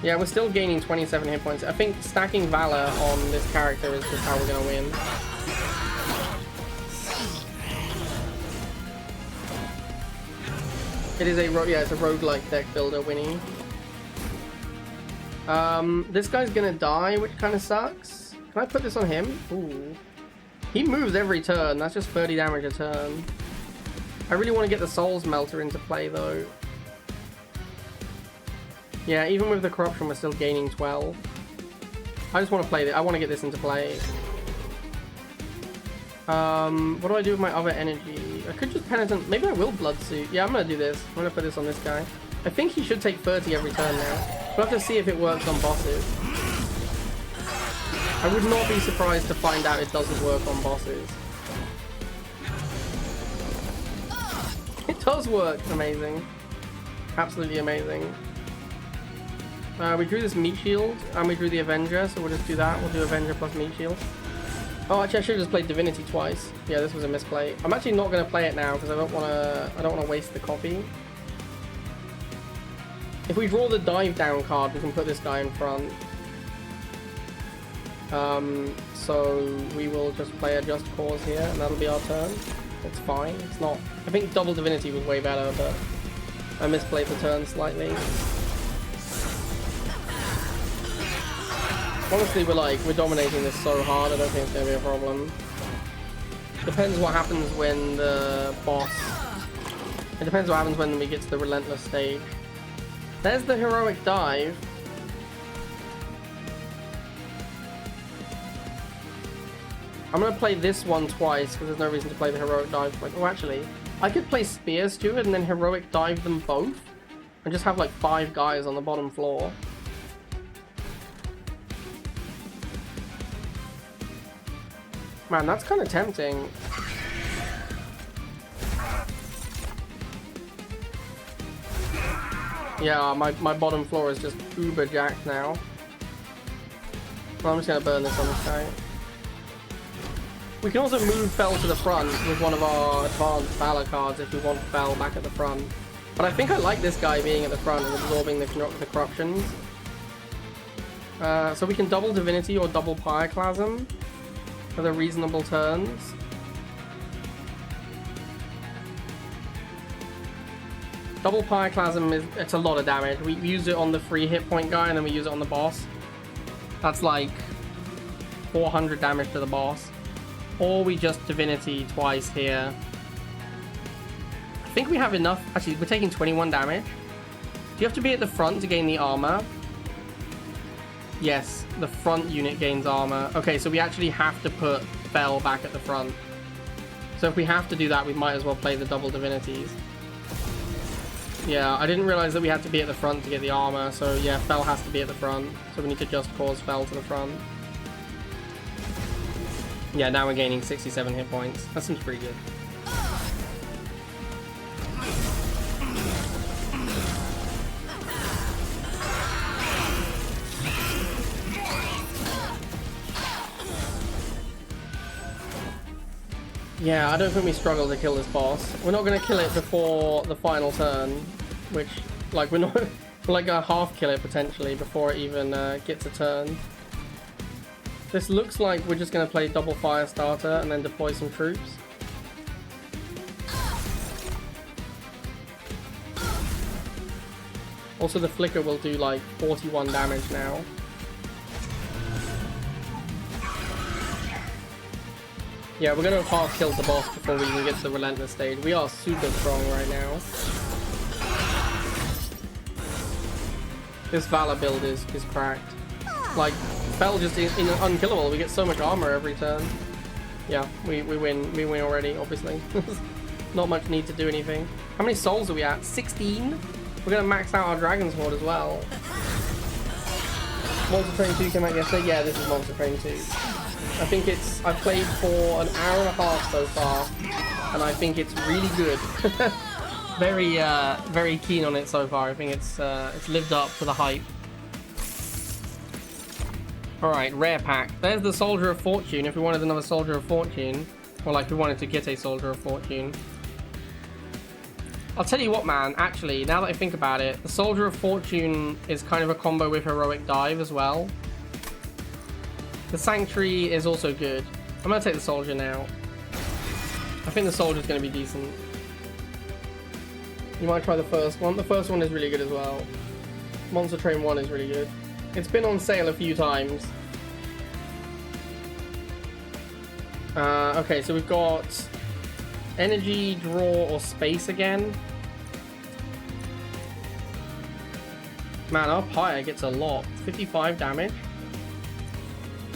Yeah, we're still gaining 27 hit points. I think stacking Valor on this character is just how we're gonna win. It is it's a roguelike deck builder, Winnie. This guy's gonna die, which kind of sucks. Can I put this on him? Ooh. He moves every turn. That's just 30 damage a turn. I really want to get the Souls Melter into play, though. Yeah, even with the corruption, we're still gaining 12. I just want to play this. I want to get this into play. What do I do with my other energy? I could just Penitent. Maybe I will Blood Suit. Yeah, I'm going to do this. I'm going to put this on this guy. I think he should take 30 every turn now. We'll have to see if it works on bosses. I would not be surprised to find out it doesn't work on bosses. It does work. Amazing. Absolutely amazing. We drew this Meat Shield, and we drew the Avenger, so we'll just do that. We'll do Avenger plus Meat Shield. Oh, actually, I should have just played Divinity twice. Yeah, this was a misplay. I'm actually not going to play it now, because I don't want to waste the copy. If we draw the Dive Down card, we can put this guy in front. So we will just play a Just Cause here, and that'll be our turn. It's fine. It's not... I think Double Divinity was way better, but I misplayed the turn slightly. Honestly, we're dominating this so hard, I don't think it's going to be a problem. Depends what happens when the boss... It depends what happens when we get to the Relentless stage. There's the Heroic Dive. I'm going to play this one twice, because there's no reason to play the Heroic Dive twice. Oh, actually, I could play Spear Steward and then Heroic Dive them both, and just have like 5 guys on the bottom floor. Man, that's kind of tempting. Yeah, my bottom floor is just uber jacked now. Well, I'm just going to burn this on this guy. We can also move Fel to the front with one of our advanced Valor cards if we want Fel back at the front. But I think I like this guy being at the front and absorbing the corruptions. So we can double Divinity or double Pyroclasm for the reasonable turns. Double Pyroclasm it's a lot of damage. We use it on the 3 hit point guy and then we use it on the boss. That's like 400 damage to the boss. Or we just Divinity twice here. I think we have enough. Actually, we're taking 21 damage. Do you have to be at the front to gain the armor? Yes, the front unit gains armor. Okay, so we actually have to put Fel back at the front. So if we have to do that, we might as well play the double Divinities. Yeah, I didn't realize that we had to be at the front to get the armor. So yeah, Fel has to be at the front. So we need to just cause Fel to the front. Yeah, now we're gaining 67 hit points. That seems pretty good. Yeah, I don't think we struggle to kill this boss. We're not going to kill it before the final turn, which, like, we're like a half kill it potentially before it even gets a turn. This looks like we're just going to play double fire starter and then deploy some troops. Also, the flicker will do like 41 damage now. Yeah, we're going to half kill the boss before we even get to the Relentless stage. We are super strong right now. This Valor build is cracked. Like, Fel just is unkillable. We get so much armor every turn. Yeah, we win. We win already, obviously. Not much need to do anything. How many souls are we at? 16? We're going to max out our Dragon's Horde as well. Monster Train 2 came out yesterday. Yeah, this is Monster Train 2. I think I've played for an hour and a half so far, and I think it's really good. Very keen on it so far. I think it's lived up to the hype. Alright, rare pack. There's the Soldier of Fortune, if we wanted another Soldier of Fortune. Or like we wanted to get a Soldier of Fortune. I'll tell you what, man, actually, now that I think about it, the Soldier of Fortune is kind of a combo with Heroic Dive as well. The Sanctuary is also good. I'm going to take the Soldier now. I think the Soldier's going to be decent. You might try the first one. The first one is really good as well. Monster Train 1 is really good. It's been on sale a few times. Okay, so we've got energy, draw, or space again. Man, our Pyre gets a lot. 55 damage.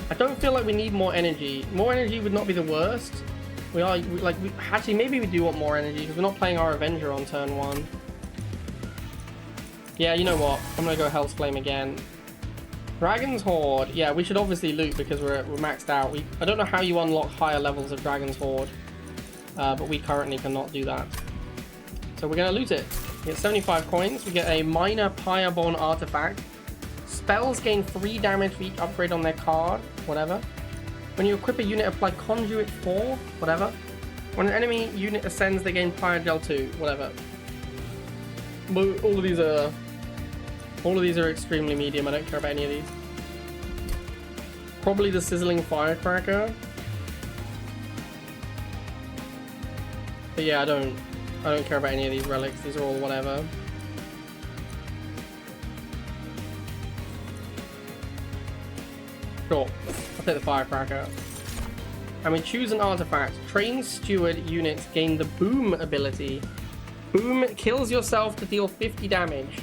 I don't feel like we need more energy. More energy would not be the worst. Actually, maybe we do want more energy because we're not playing our Avenger on turn 1. Yeah, you know what? I'm gonna go Hell's Flame again. Dragon's Horde. Yeah, we should obviously loot because we're maxed out. I don't know how you unlock higher levels of Dragon's Horde, but we currently cannot do that. So we're gonna loot it. We get 75 coins. We get a minor Pyreborn artifact. Spells gain 3 damage for each upgrade on their card. Whatever. When you equip a unit, apply Conduit 4. Whatever. When an enemy unit ascends, they gain Pyre Gel 2. Whatever. But all of these are extremely medium. I don't care about any of these. Probably the Sizzling Firecracker. But yeah, I don't care about any of these relics. These are all whatever. Sure, I'll take the Firecracker. And we choose an artifact. Trained Steward units gain the Boom ability. Boom kills yourself to deal 50 damage.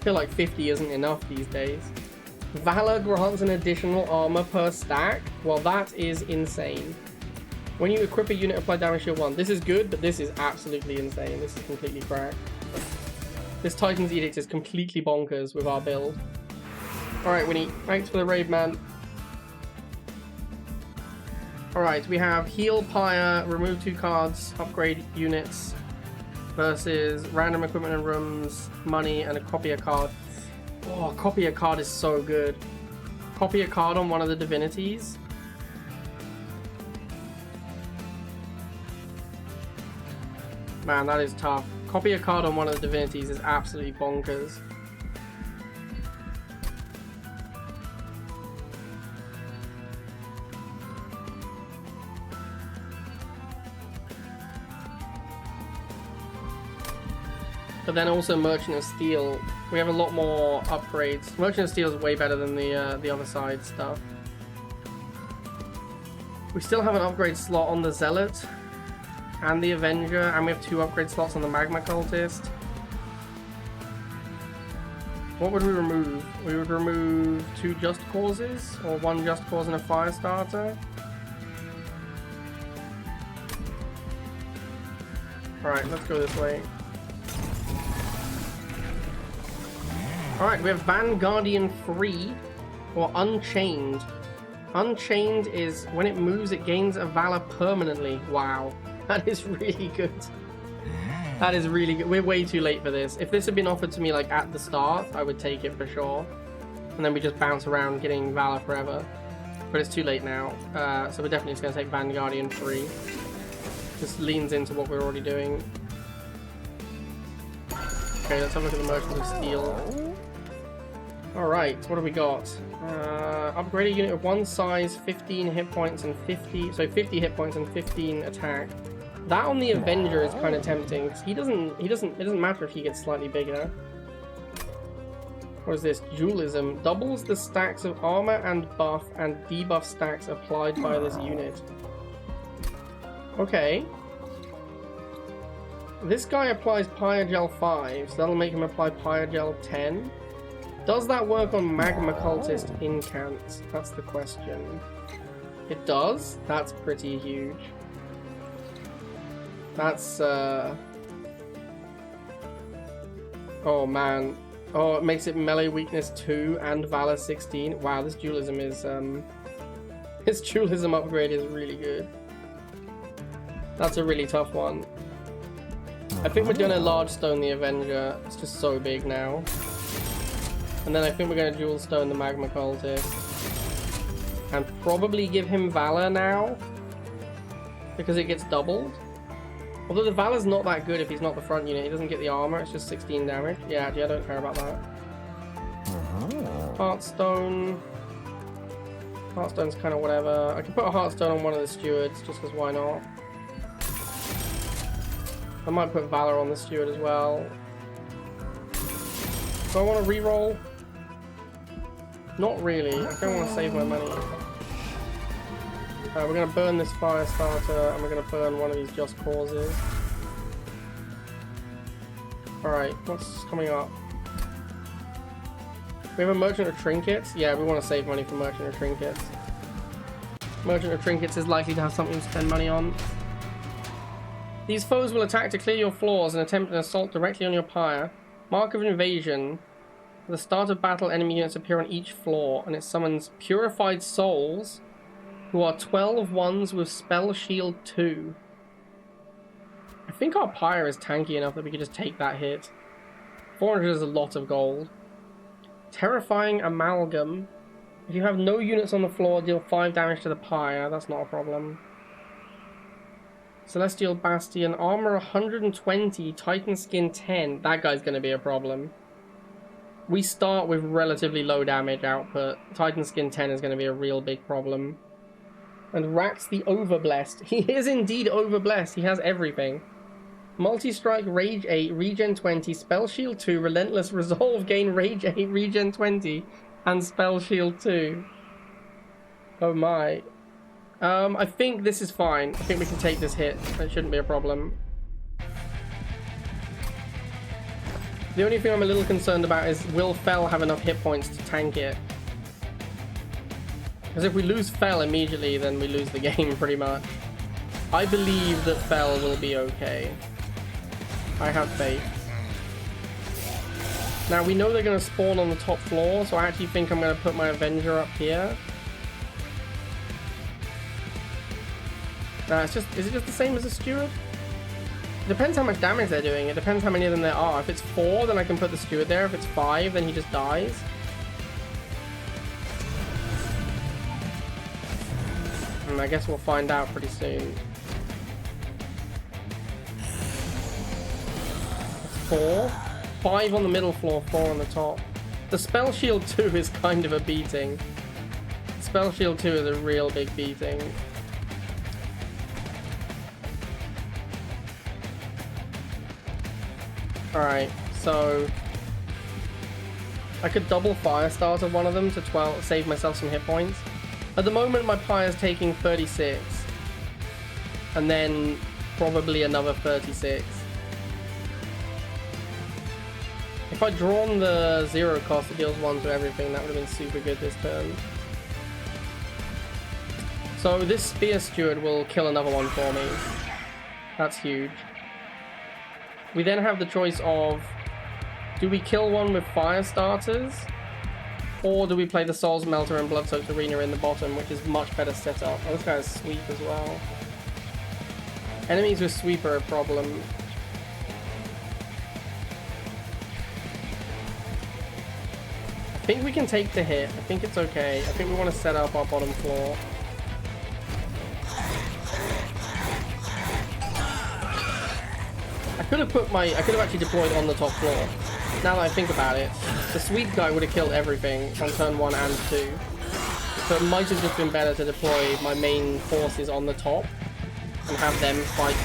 I feel like 50 isn't enough these days. Valor grants an additional armor per stack. Well, that is insane. When you equip a unit, apply damage to 1. This is good, but this is absolutely insane. This is completely cracked. This Titan's Edict is completely bonkers with our build. Alright, Winnie, thanks for the raid, man. Alright, we have Heal Pyre, remove 2 cards, upgrade units, versus random equipment and rooms, money, and a copy a card. Oh, copy a card is so good. Copy a card on one of the divinities. Man, that is tough. Copy a card on one of the divinities is absolutely bonkers. But then also Merchant of Steel, we have a lot more upgrades. Merchant of Steel is way better than the other side stuff. We still have an upgrade slot on the Zealot and the Avenger, and we have 2 upgrade slots on the Magma Cultist. What would we remove? We would remove 2 Just Causes, or 1 Just Cause and a Fire Starter. Alright, let's go this way. Alright, we have Vanguardian 3, or Unchained. Unchained is, when it moves, it gains a Valor permanently. Wow. That is really good. That is really good. We're way too late for this. If this had been offered to me like at the start, I would take it for sure. And then we just bounce around getting Valor forever. But it's too late now. So we're definitely just going to take Vanguardian 3. This leans into what we're already doing. Okay, let's have a look at the Merchant of Steel. Alright, what have we got? Upgrade a unit of 1 size, 15 hit points, and 50 hit points and 15 attack. That on the Avenger is kind of tempting, because it doesn't matter if he gets slightly bigger. What is this? Dualism. Doubles the stacks of armor and buff and debuff stacks applied by this unit. Okay. This guy applies Pyregel 5, so that'll make him apply Pyregel 10. Does that work on Magma Cultist incants? That's the question. It does? That's pretty huge. That's, oh man. Oh, it makes it melee weakness 2 and Valor 16. Wow, this dualism is, this dualism upgrade is really good. That's a really tough one. I think we're gonna large stone the Avenger. It's just so big now. And then I think we're going to dual stone the Magma Cultist. And probably give him Valor now. Because it gets doubled. Although the Valor's not that good if he's not the front unit. He doesn't get the armor, it's just 16 damage. Yeah, I don't care about that. Heartstone. Heartstone's kind of whatever. I could put a Heartstone on one of the stewards, just because why not? I might put Valor on the steward as well. Do I want to reroll? Not really. I don't want to save my money. We're going to burn this fire starter, and we're going to burn one of these just causes. Alright, what's coming up? We have a Merchant of Trinkets. Yeah, we want to save money for Merchant of Trinkets. Merchant of Trinkets is likely to have something to spend money on. These foes will attack to clear your floors and attempt an assault directly on your pyre. Mark of Invasion. At the start of battle, enemy units appear on each floor, and it summons Purified Souls, who are 12 ones with Spell Shield 2. I think our pyre is tanky enough that we could just take that hit. 400 is a lot of gold. Terrifying Amalgam. If you have no units on the floor, deal 5 damage to the pyre. That's not a problem. Celestial Bastion. Armor 120. Titan Skin 10. That guy's going to be a problem. We start with relatively low damage output. Titan Skin 10 is going to be a real big problem. And Rax the Overblessed. He is indeed overblessed. He has everything. Multi-strike, Rage 8, Regen 20, Spell Shield 2, Relentless Resolve, gain Rage 8, Regen 20, and Spell Shield 2. Oh my. I think this is fine. I think we can take this hit. It shouldn't be a problem. The only thing I'm a little concerned about is, will Fel have enough hit points to tank it? Because if we lose Fel immediately, then we lose the game pretty much. I believe that Fel will be okay. I have faith. Now, we know they're going to spawn on the top floor, so I actually think I'm going to put my Avenger up here. Is it just the same as a Steward? It depends how much damage they're doing. It depends how many of them there are. If it's 4, then I can put the Steward there. If it's 5, then he just dies. And I guess we'll find out pretty soon. 4, 5 on the middle floor, 4 on the top. The Spell Shield 2 is kind of a beating. Spell Shield 2 is a real big beating. Alright, so I could double fire starter one of them to 12, save myself some hit points. At the moment my pyre is taking 36. And then probably another 36. If I'd drawn the 0 cost that deals 1 to everything, that would have been super good this turn. So this Spear Steward will kill another one for me. That's huge. We then have the choice of, do we kill one with fire starters? Or do we play the Souls Melter and Blood-Soaked Arena in the bottom, which is much better setup. Oh, this guy has Sweep as well. Enemies with Sweep are a problem. I think we can take the hit. I think it's okay. I think we want to set up our bottom floor. I could have actually deployed on the top floor. Now that I think about it, the Sweep guy would have killed everything on turn 1 and 2. So it might have just been better to deploy my main forces on the top and have them fight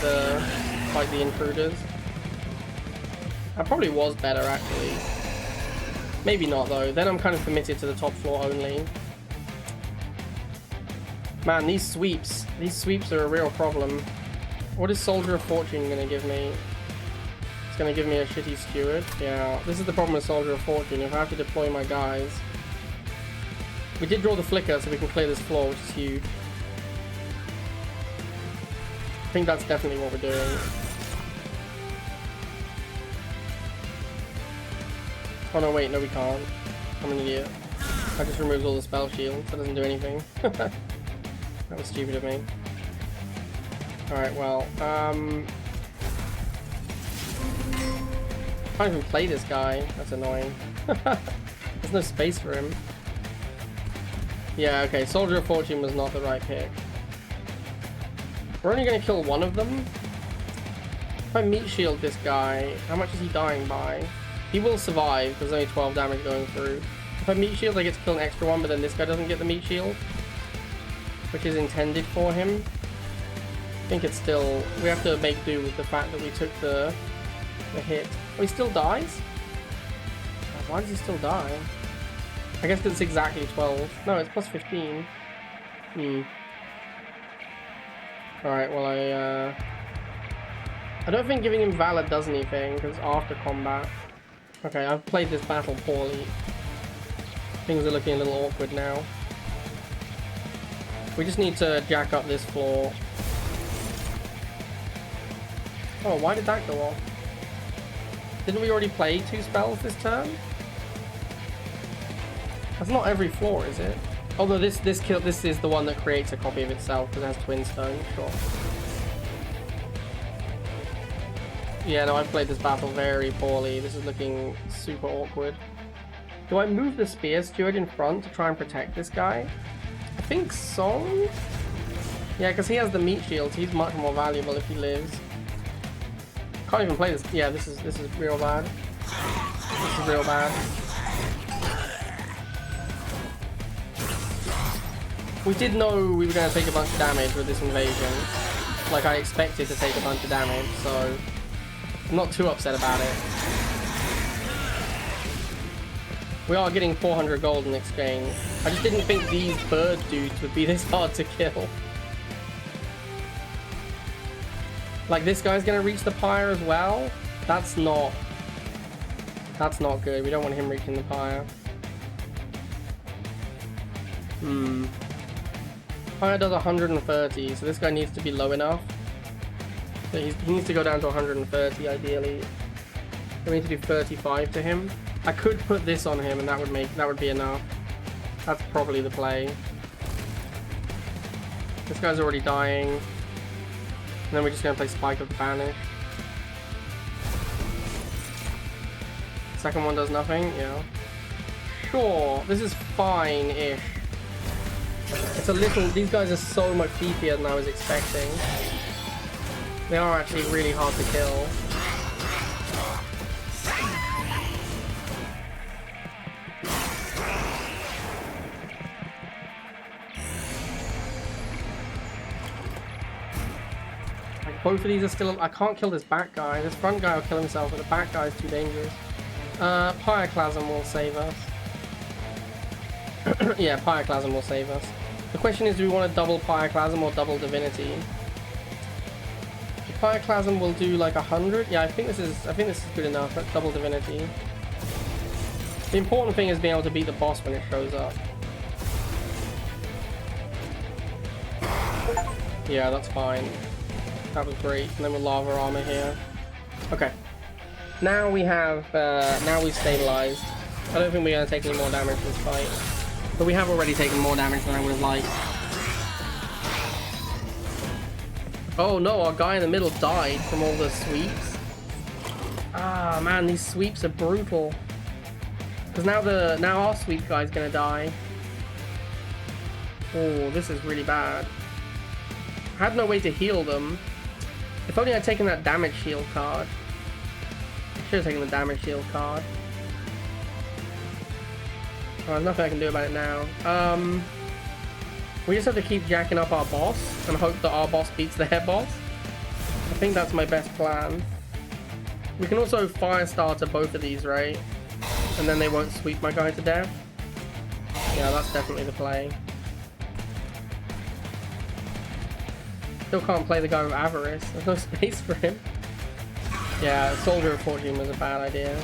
the intruders. That probably was better, actually. Maybe not, though. Then I'm kind of committed to the top floor only. Man, these sweeps are a real problem. What is Soldier of Fortune going to give me? It's going to give me a shitty Steward. Yeah, this is the problem with Soldier of Fortune. If I have to deploy my guys... We did draw the Flicker, so we can clear this floor, which is huge. I think that's definitely what we're doing. Oh no, wait, no we can't. I'm an idiot. I just removed all the spell shields. That doesn't do anything. That was stupid of me. Alright, well, I can't even play this guy. That's annoying. There's no space for him. Yeah, okay, Soldier of Fortune was not the right pick. We're only going to kill one of them. If I meat shield this guy, how much is he dying by? He will survive, there's only 12 damage going through. If I meat shield, I get to kill an extra one, but then this guy doesn't get the meat shield, which is intended for him. I think it's still... we have to make do with the fact that we took the hit. Oh, he still dies? Why does he still die? I guess because it's exactly 12. No, it's plus 15. Alright, well I don't think giving him Valor does anything, because after combat... Okay, I've played this battle poorly. Things are looking a little awkward now. We just need to jack up this floor. Oh, why did that go off? Didn't we already play 2 spells this turn? That's not every floor, is it? Although this is the one that creates a copy of itself because it has Twin Stone, sure. Yeah, no, I've played this battle very poorly. This is looking super awkward. Do I move the Spear Steward in front to try and protect this guy? I think so. Yeah, because he has the meat shields. He's much more valuable if he lives. Can't even play this. Yeah, this is real bad. This is real bad. We did know we were going to take a bunch of damage with this invasion. Like, I expected to take a bunch of damage, so I'm not too upset about it. We are getting 400 gold in exchange. I just didn't think these bird dudes would be this hard to kill. Like, this guy's gonna reach the pyre as well? That's not good. We don't want him reaching the pyre. Pyre does 130, so this guy needs to be low enough. So he needs to go down to 130 ideally. So we need to do 35 to him. I could put this on him and that would be enough. That's probably the play. This guy's already dying. And then we're just going to play Spike of the Banish. Second one does nothing, yeah. Sure, this is fine-ish. It's a little... these guys are so much beefier than I was expecting. They are actually really hard to kill. Both of these are still... I can't kill this back guy. This front guy will kill himself, but the back guy is too dangerous. Pyroclasm will save us. Yeah, Pyroclasm will save us. The question is, do we want to double Pyroclasm or double Divinity? The Pyroclasm will do like 100. Yeah, I think this is good enough. Let's double Divinity. The important thing is being able to beat the boss when it shows up. Yeah, that's fine. That was great. And then with lava armor here. Okay. Now we have, now we've stabilized. I don't think we're going to take any more damage this fight. But we have already taken more damage than I would have liked. Oh no, our guy in the middle died from all the sweeps. Ah, man, these sweeps are brutal. Because now our sweep guy's going to die. Oh, this is really bad. I had no way to heal them. If only I'd taken that damage shield card. I should have taken the damage shield card. Oh, there's nothing I can do about it now. We just have to keep jacking up our boss and hope that our boss beats their boss. I think that's my best plan. We can also fire starter both of these, right? And then they won't sweep my guy to death. Yeah, that's definitely the play. Still can't play the guy with Avarice. There's no space for him. Yeah, Soldier of Fortune was a bad idea.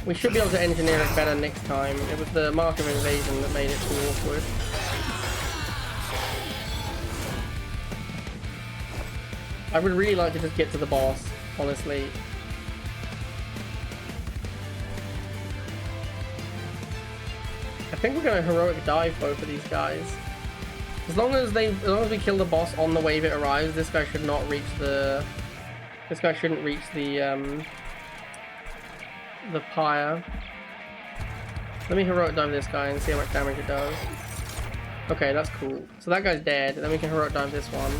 We should be able to engineer it better next time. It was the Mark of Invasion that made it too awkward. I would really like to just get to the boss, honestly. I think we're going to heroic dive both of these guys. As long as we kill the boss on the wave it arrives, this guy should not reach the... This guy shouldn't reach the pyre. Let me heroic dive this guy and see how much damage it does. Okay, that's cool. So that guy's dead, and then we can heroic dive this one.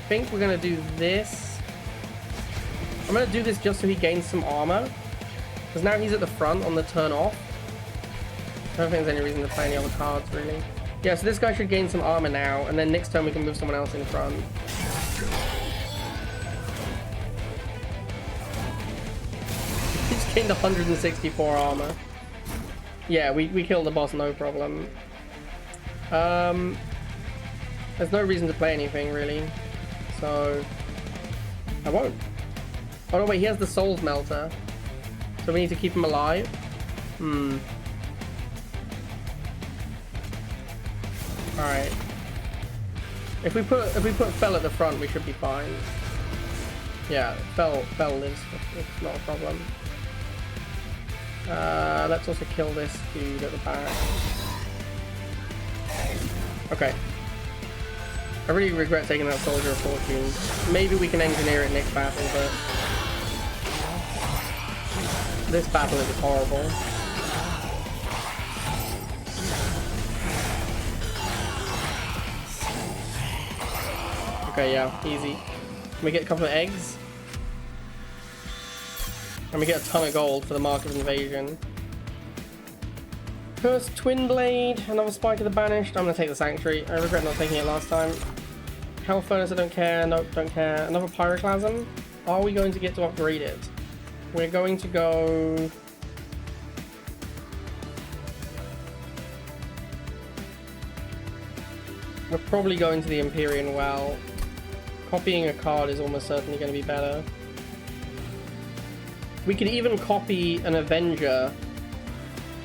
think we're gonna do this. I'm gonna do this just so he gains some armor. Because now he's at the front on the turn off. I don't think there's any reason to play any other cards, really. Yeah, so this guy should gain some armor now, and then next turn we can move someone else in front. He's gained 164 armor. Yeah, we killed the boss, no problem. There's no reason to play anything, really. So, I won't. Oh, no, wait, he has the Souls Melter. So we need to keep him alive? Alright. If we put Fel at the front, we should be fine. Yeah, Fel lives. It's not a problem. Let's also kill this dude at the back. Okay. I really regret taking that Soldier of Fortune. Maybe we can engineer it next battle, but this battle is horrible. Okay, yeah, easy. We get a couple of eggs. And we get a ton of gold for the Mark of Invasion. Cursed Twin Blade, another Spike of the Banished. I'm gonna take the Sanctuary. I regret not taking it last time. Hell Furnace, I don't care. Nope, don't care. Another Pyroclasm. Are we going to get to upgrade it? We're going to go... We're probably going to the Empyrean Well. Copying a card is almost certainly going to be better. We could even copy an Avenger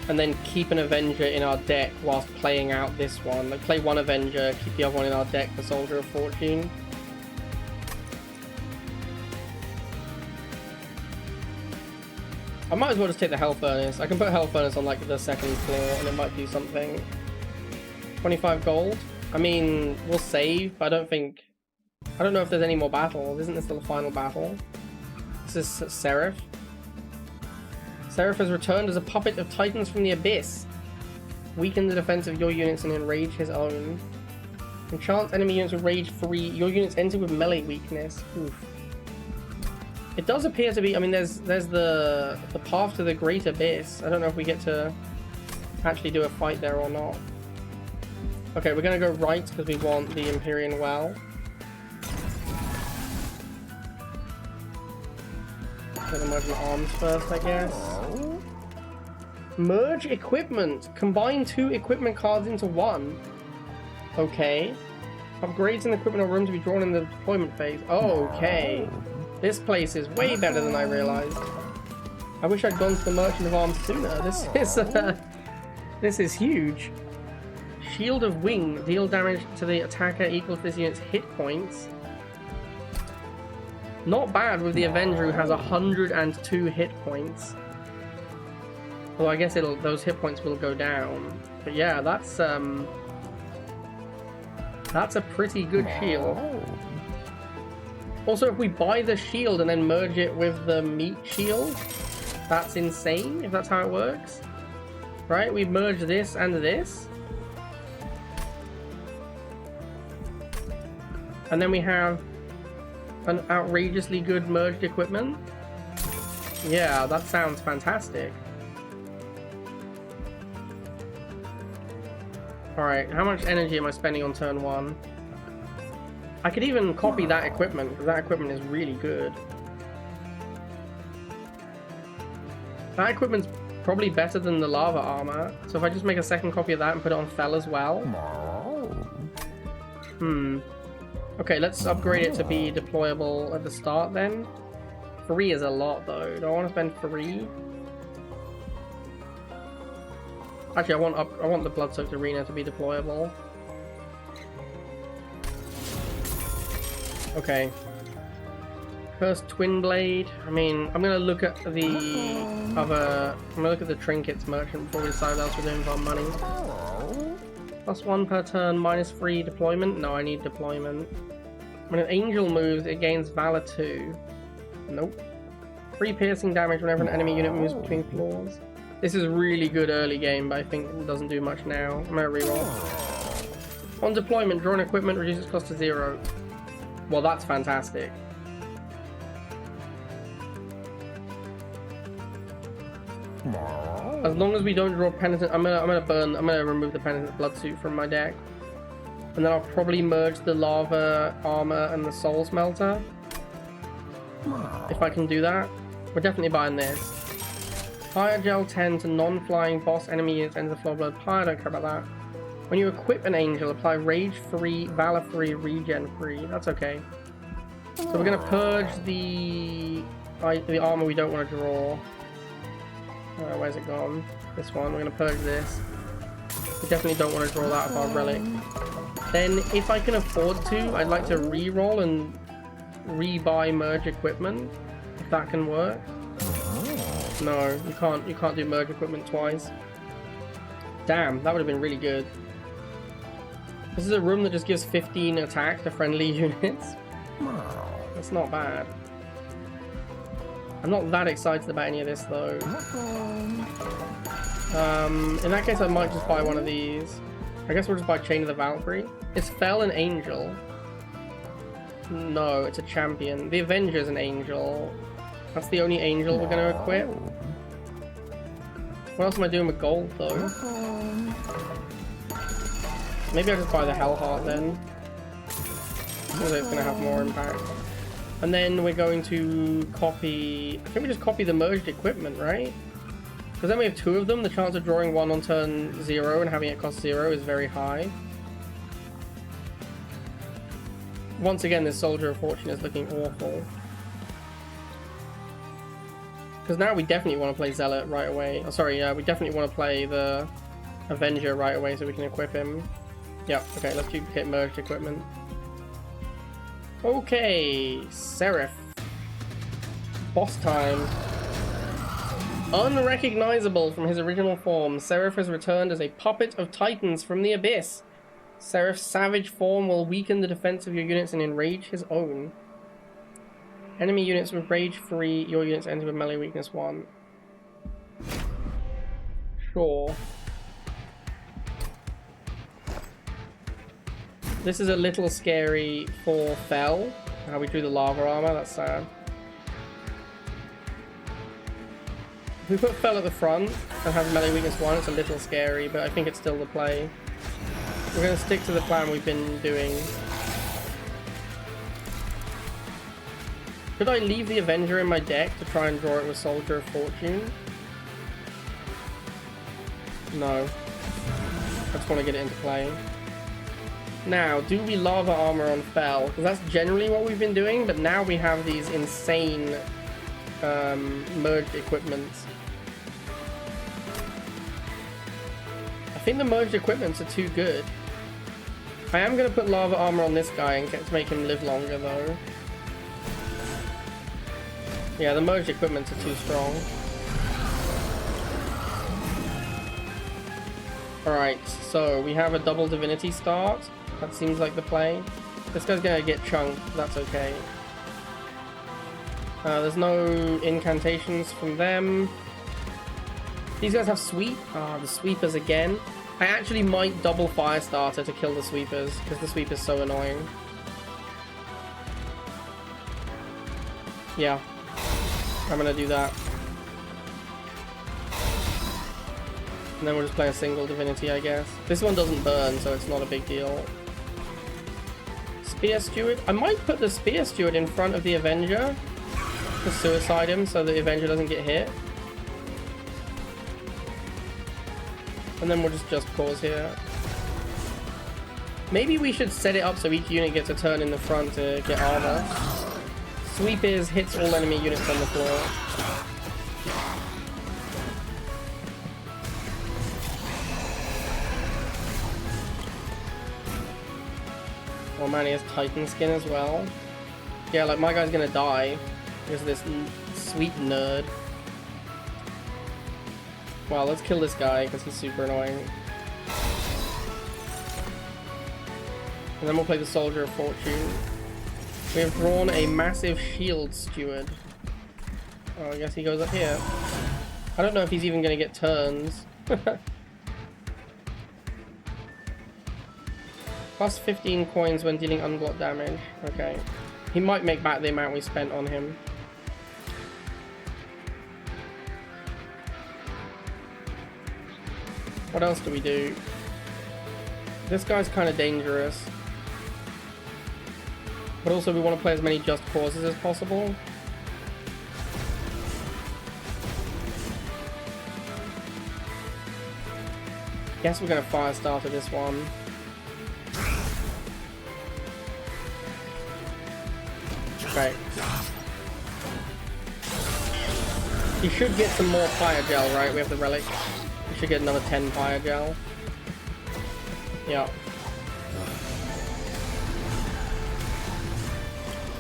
and then keep an Avenger in our deck whilst playing out this one. Like, play one Avenger, keep the other one in our deck for Soldier of Fortune. I might as well just take the Hell Furnace. I can put Hell Furnace on, like, the second floor and it might do something. 25 gold. I mean, we'll save, but I don't know if there's any more battles. Isn't this the final battle? This is Seraph. Seraph has returned as a puppet of Titans from the Abyss. Weaken the defense of your units and enrage his own. Enchant enemy units with rage free. Your units enter with melee weakness. Oof. It does appear to be, I mean, there's the path to the Great Abyss. I don't know if we get to actually do a fight there or not. Okay, we're going to go right because we want the Empyrean Well. Gonna merge my arms first, I guess. Merge equipment. Combine 2 equipment cards into 1. Okay. Upgrades in equipment or room to be drawn in the deployment phase. Okay. This place is way better than I realized. I wish I'd gone to the Merchant of Arms sooner. This is huge. Shield of Wing. Deal damage to the attacker equal to this unit's hit points. Not bad with the Avenger who has 102 hit points. Well, I guess those hit points will go down. But yeah, that's a pretty good shield. Also, if we buy the shield and then merge it with the meat shield, that's insane, if that's how it works. Right? We merge this and this. And then we have an outrageously good merged equipment. Yeah, that sounds fantastic. Alright, how much energy am I spending on turn 1? I could even copy that equipment, because that equipment is really good. That equipment's probably better than the lava armor, so if I just make a second copy of that and put it on Fel as well. Okay, let's upgrade it to be deployable at the start then. 3 is a lot though. Do I want to spend 3? Actually, I want the Blood-Soaked Arena to be deployable. Okay. Cursed Twin Blade. I mean, I'm gonna look at the other. I'm gonna look at the trinkets merchant before we decide what else we're doing with our money. +1 per turn, -3 deployment. No, I need deployment. When an angel moves, it gains Valor 2. Nope. 3 piercing damage whenever an enemy unit moves between floors. This is really good early game, but I think it doesn't do much now. I'm gonna reroll. On deployment, draw an equipment, reduces cost to 0. Well, that's fantastic. As long as we don't draw penitent, I'm gonna remove the penitent blood suit from my deck, and then I'll probably merge the lava armor and the soul smelter. If I can do that, we're definitely buying this. Fire gel 10 to non-flying boss enemy units enter the floor blood pie. I don't care about that. When you equip an angel, apply rage free, valor free, regen free. That's okay. So we're gonna purge the armor we don't want to draw. Where's it gone? This one. We're going to purge this. We definitely don't want to draw that of our relic. Then, if I can afford to, I'd like to re-roll and re-buy merge equipment. If that can work. No, you can't. You can't do merge equipment twice. Damn, that would have been really good. This is a room that just gives 15 attack to friendly units. That's not bad. I'm not that excited about any of this though. In that case, I might just buy one of these. I guess we'll just buy Chain of the Valkyrie. Is Fel an angel? No, it's a champion. The Avenger's an angel. That's the only angel we're going to equip. What else am I doing with gold though? Maybe I'll just buy the Hellheart then. Because it's going to have more impact. And then we're going to copy... I think we just copy the merged equipment, right? Because then we have two of them. The chance of drawing one on turn 0 and having it cost 0 is very high. Once again, this Soldier of Fortune is looking awful. Because now we definitely want to play Zealot right away. Oh, sorry, yeah, we definitely want to play the Avenger right away so we can equip him. Yeah, okay, let's duplicate merged equipment. Okay, Seraph. Boss time. Unrecognizable from his original form, Seraph has returned as a puppet of Titans from the Abyss. Seraph's savage form will weaken the defense of your units and enrage his own. Enemy units with rage free, your units enter with melee weakness 1. Sure. This is a little scary for Fel. How we drew the lava armor, that's sad. If we put Fel at the front and have melee weakness 1, it's a little scary, but I think it's still the play. We're going to stick to the plan we've been doing. Could I leave the Avenger in my deck to try and draw it with Soldier of Fortune? No. I just want to get it into play. Now, do we lava armor on Fel? Because that's generally what we've been doing, but now we have these insane merged equipments. I think the merged equipments are too good. I am going to put lava armor on this guy and get to make him live longer though. Yeah, the merged equipments are too strong. Alright, so we have a double divinity start. That seems like the play. This guy's gonna get chunked, that's okay. There's no incantations from them. These guys have sweep. The sweepers again. I actually might double Firestarter to kill the sweepers, because the sweeper's so annoying. Yeah. I'm gonna do that. And then we'll just play a single divinity, I guess. This one doesn't burn, so it's not a big deal. Spear Steward. I might put the Spear Steward in front of the Avenger to suicide him so the Avenger doesn't get hit. And then we'll just pause here. Maybe we should set it up so each unit gets a turn in the front to get armor. Sweep is hits all enemy units on the floor. Oh man, he has Titan skin as well. Yeah, like my guy's gonna die because of this sweet nerd. Well, let's kill this guy because he's super annoying. And then we'll play the Soldier of Fortune. We have drawn a massive shield steward. Oh, I guess he goes up here. I don't know if he's even gonna get turns. Plus 15 coins when dealing unblocked damage. Okay. He might make back the amount we spent on him. What else do we do? This guy's kind of dangerous. But also we want to play as many just causes as possible. Guess we're going to fire starter this one. Okay. You should get some more fire gel, right? We have the relic. We should get another 10 fire gel. Yeah.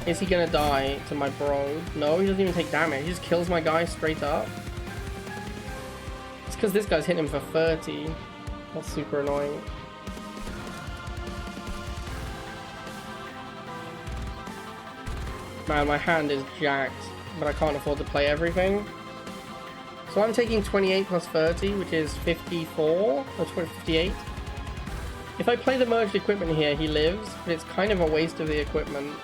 Is he gonna die to my bro? No, he doesn't even take damage. He just kills my guy straight up. It's because this guy's hitting him for 30. That's super annoying. Man, my hand is jacked, but I can't afford to play everything. So I'm taking 28 plus 30, which is 54, or 58. If I play the merged equipment here, he lives, but it's kind of a waste of the equipment.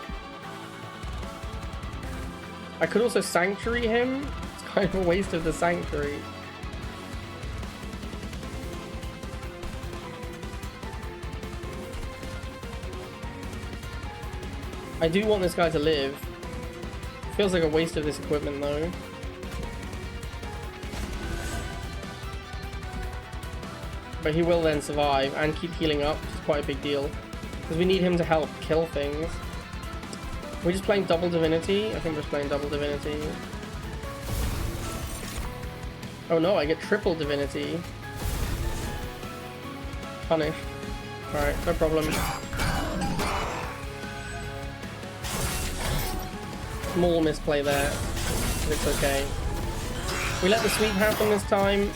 I could also sanctuary him. It's kind of a waste of the sanctuary. I do want this guy to live. Feels like a waste of this equipment though. But he will then survive and keep healing up, which is quite a big deal. Because we need him to help kill things. We're just playing double divinity. I think we're just playing double divinity. Oh no, I get triple divinity. Punished. Alright, no problem. Small misplay there, but it's okay. We let the sweep happen this time.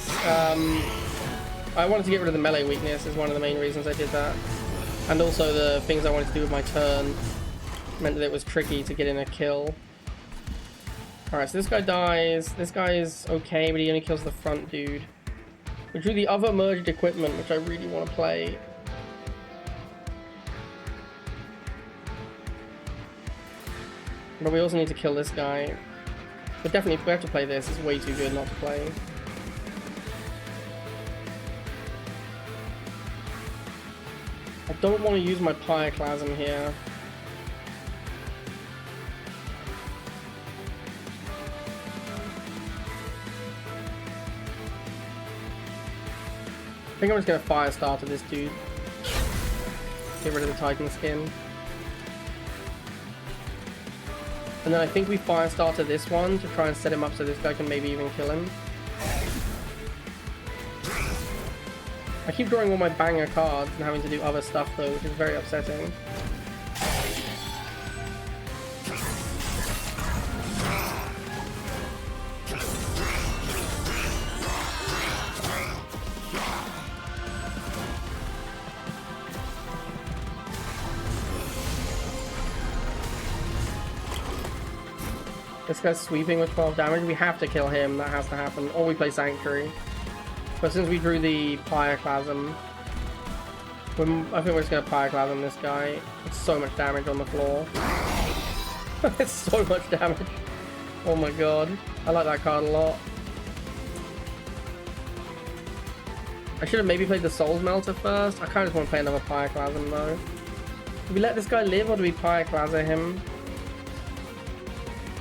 I wanted to get rid of the melee weakness is one of the main reasons I did that. And also the things I wanted to do with my turn meant that it was tricky to get in a kill. Alright, so this guy dies. This guy is okay, but he only kills the front dude. We drew the other merged equipment, which I really want to play. But we also need to kill this guy. But definitely, if we have to play this, it's way too good not to play. I don't want to use my Pyroclasm here. I think I'm just going to fire starter this dude. Get rid of the Titan skin. And then I think we fire starter this one to try and set him up so this guy can maybe even kill him. I keep drawing all my banger cards and having to do other stuff though, which is very upsetting. This guy's sweeping with 12 damage. We have to kill him. That has to happen. Or we play Sanctuary. But since we drew the Pyroclasm, I think we're just going to Pyroclasm this guy. It's so much damage on the floor. It's so much damage. Oh my god. I like that card a lot. I should have maybe played the Soul Melter first. I kind of just want to play another Pyroclasm though. Do we let this guy live or do we Pyroclasm him?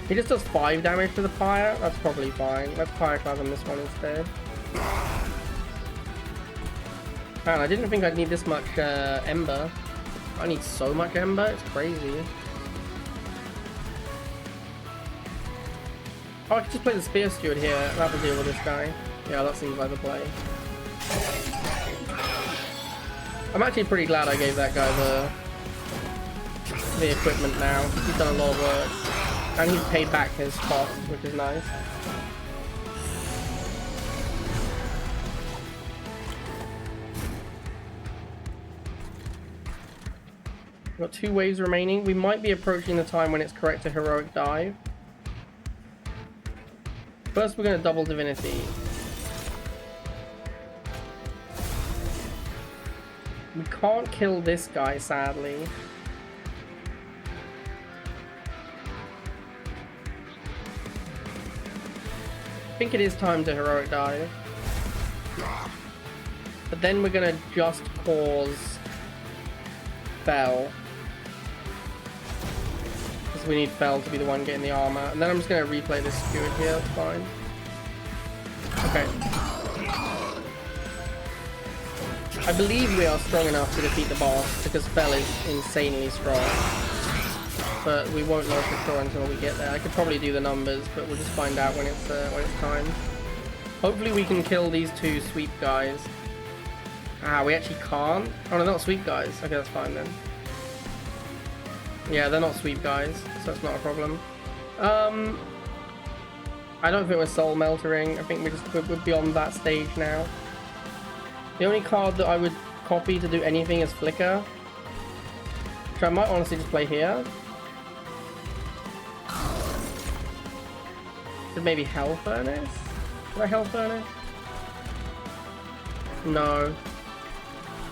He just does 5 damage to the fire. That's probably fine. Let's Pyroclasm this one instead. Man, I didn't think I'd need this much Ember. I need so much Ember. It's crazy. Oh, I could just play the Spear Steward here. That will deal with this guy. Yeah, that seems like the play. I'm actually pretty glad I gave that guy the equipment now. He's done a lot of work. And he's paid back his cost, which is nice. We've got 2 waves remaining. We might be approaching the time when it's correct to heroic dive. First, we're going to double divinity. We can't kill this guy, sadly. I think it is time to heroic dive. But then we're gonna just pause Fell. Because we need Fell to be the one getting the armor. And then I'm just gonna replay this Steward here, that's fine. Okay. I believe we are strong enough to defeat the boss because Fell is insanely strong. But we won't know for sure until we get there. I could probably do the numbers, but we'll just find out when it's time. Hopefully we can kill these two sweep guys. Ah, we actually can't. Oh, no, they're not sweep guys. Okay, that's fine then. Yeah, they're not sweep guys, so that's not a problem. I don't think we're soul meltering. I think we're beyond that stage now. The only card that I would copy to do anything is Flicker, which I might honestly just play here. Could maybe Hell Furnace? Should I Hell Furnace? No.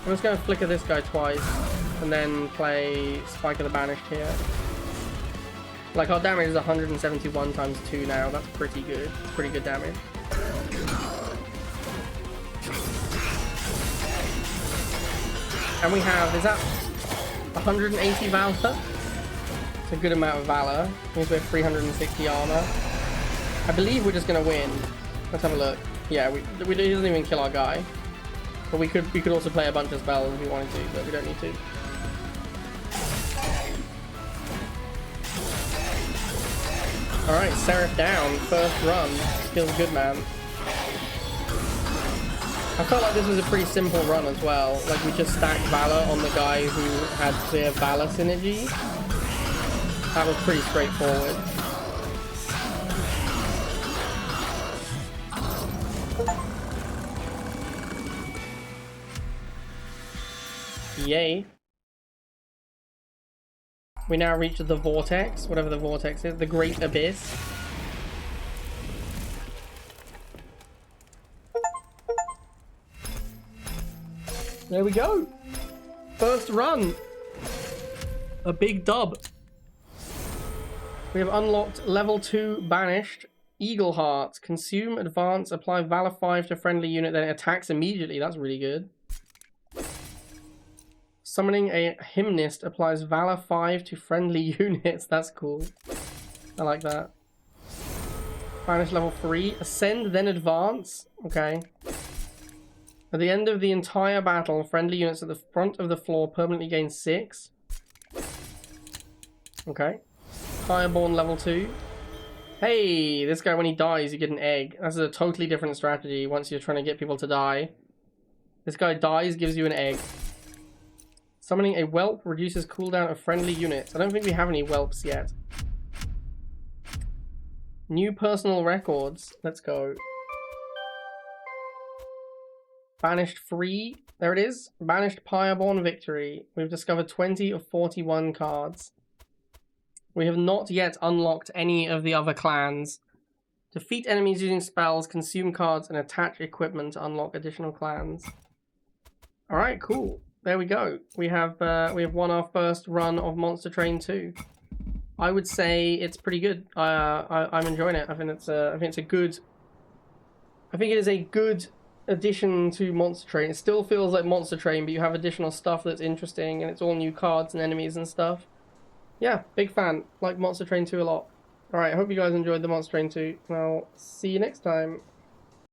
I'm just going to Flicker this guy twice and then play Spike of the Banished here. Like, our damage is 171 times 2 now. That's pretty good. It's pretty good damage. And we have, is that 180 Valor? It's a good amount of Valor. Means we have 360 armor. I believe we're just going to win. Let's have a look. Yeah, we he doesn't even kill our guy. But we could also play a bunch of spells if we wanted to, but we don't need to. Alright, Seraph down. First run. Feels good, man. I felt like this was a pretty simple run as well. Like, we just stacked Valor on the guy who had clear Valor synergy. That was pretty straightforward. Yay. We now reach the Vortex, whatever the Vortex is, the Great Abyss. There we go. First run. A big dub. We have unlocked level 2 Banished. Eagle Heart. Consume, advance, apply Valor 5 to friendly unit, then it attacks immediately. That's really good. Summoning a Hymnist applies Valor 5 to friendly units. That's cool. I like that. Banish level 3. Ascend, then advance. Okay. At the end of the entire battle, friendly units at the front of the floor permanently gain 6. Okay. Fireborn level 2. Hey, this guy, when he dies, you get an egg. That's a totally different strategy once you're trying to get people to die. This guy dies, gives you an egg. Summoning a whelp reduces cooldown of friendly units. I don't think we have any whelps yet. New personal records. Let's go. Banished free. There it is. Banished Pyreborn victory. We've discovered 20 of 41 cards. We have not yet unlocked any of the other clans. Defeat enemies using spells, consume cards, and attach equipment to unlock additional clans. Alright, cool. There we go. We have won our first run of Monster Train 2. I would say it's pretty good. I'm enjoying it. I think it is a good addition to Monster Train. It still feels like Monster Train, but you have additional stuff that's interesting, and it's all new cards and enemies and stuff. Yeah, big fan. Like Monster Train 2 a lot. Alright, I hope you guys enjoyed the Monster Train 2, and I'll see you next time.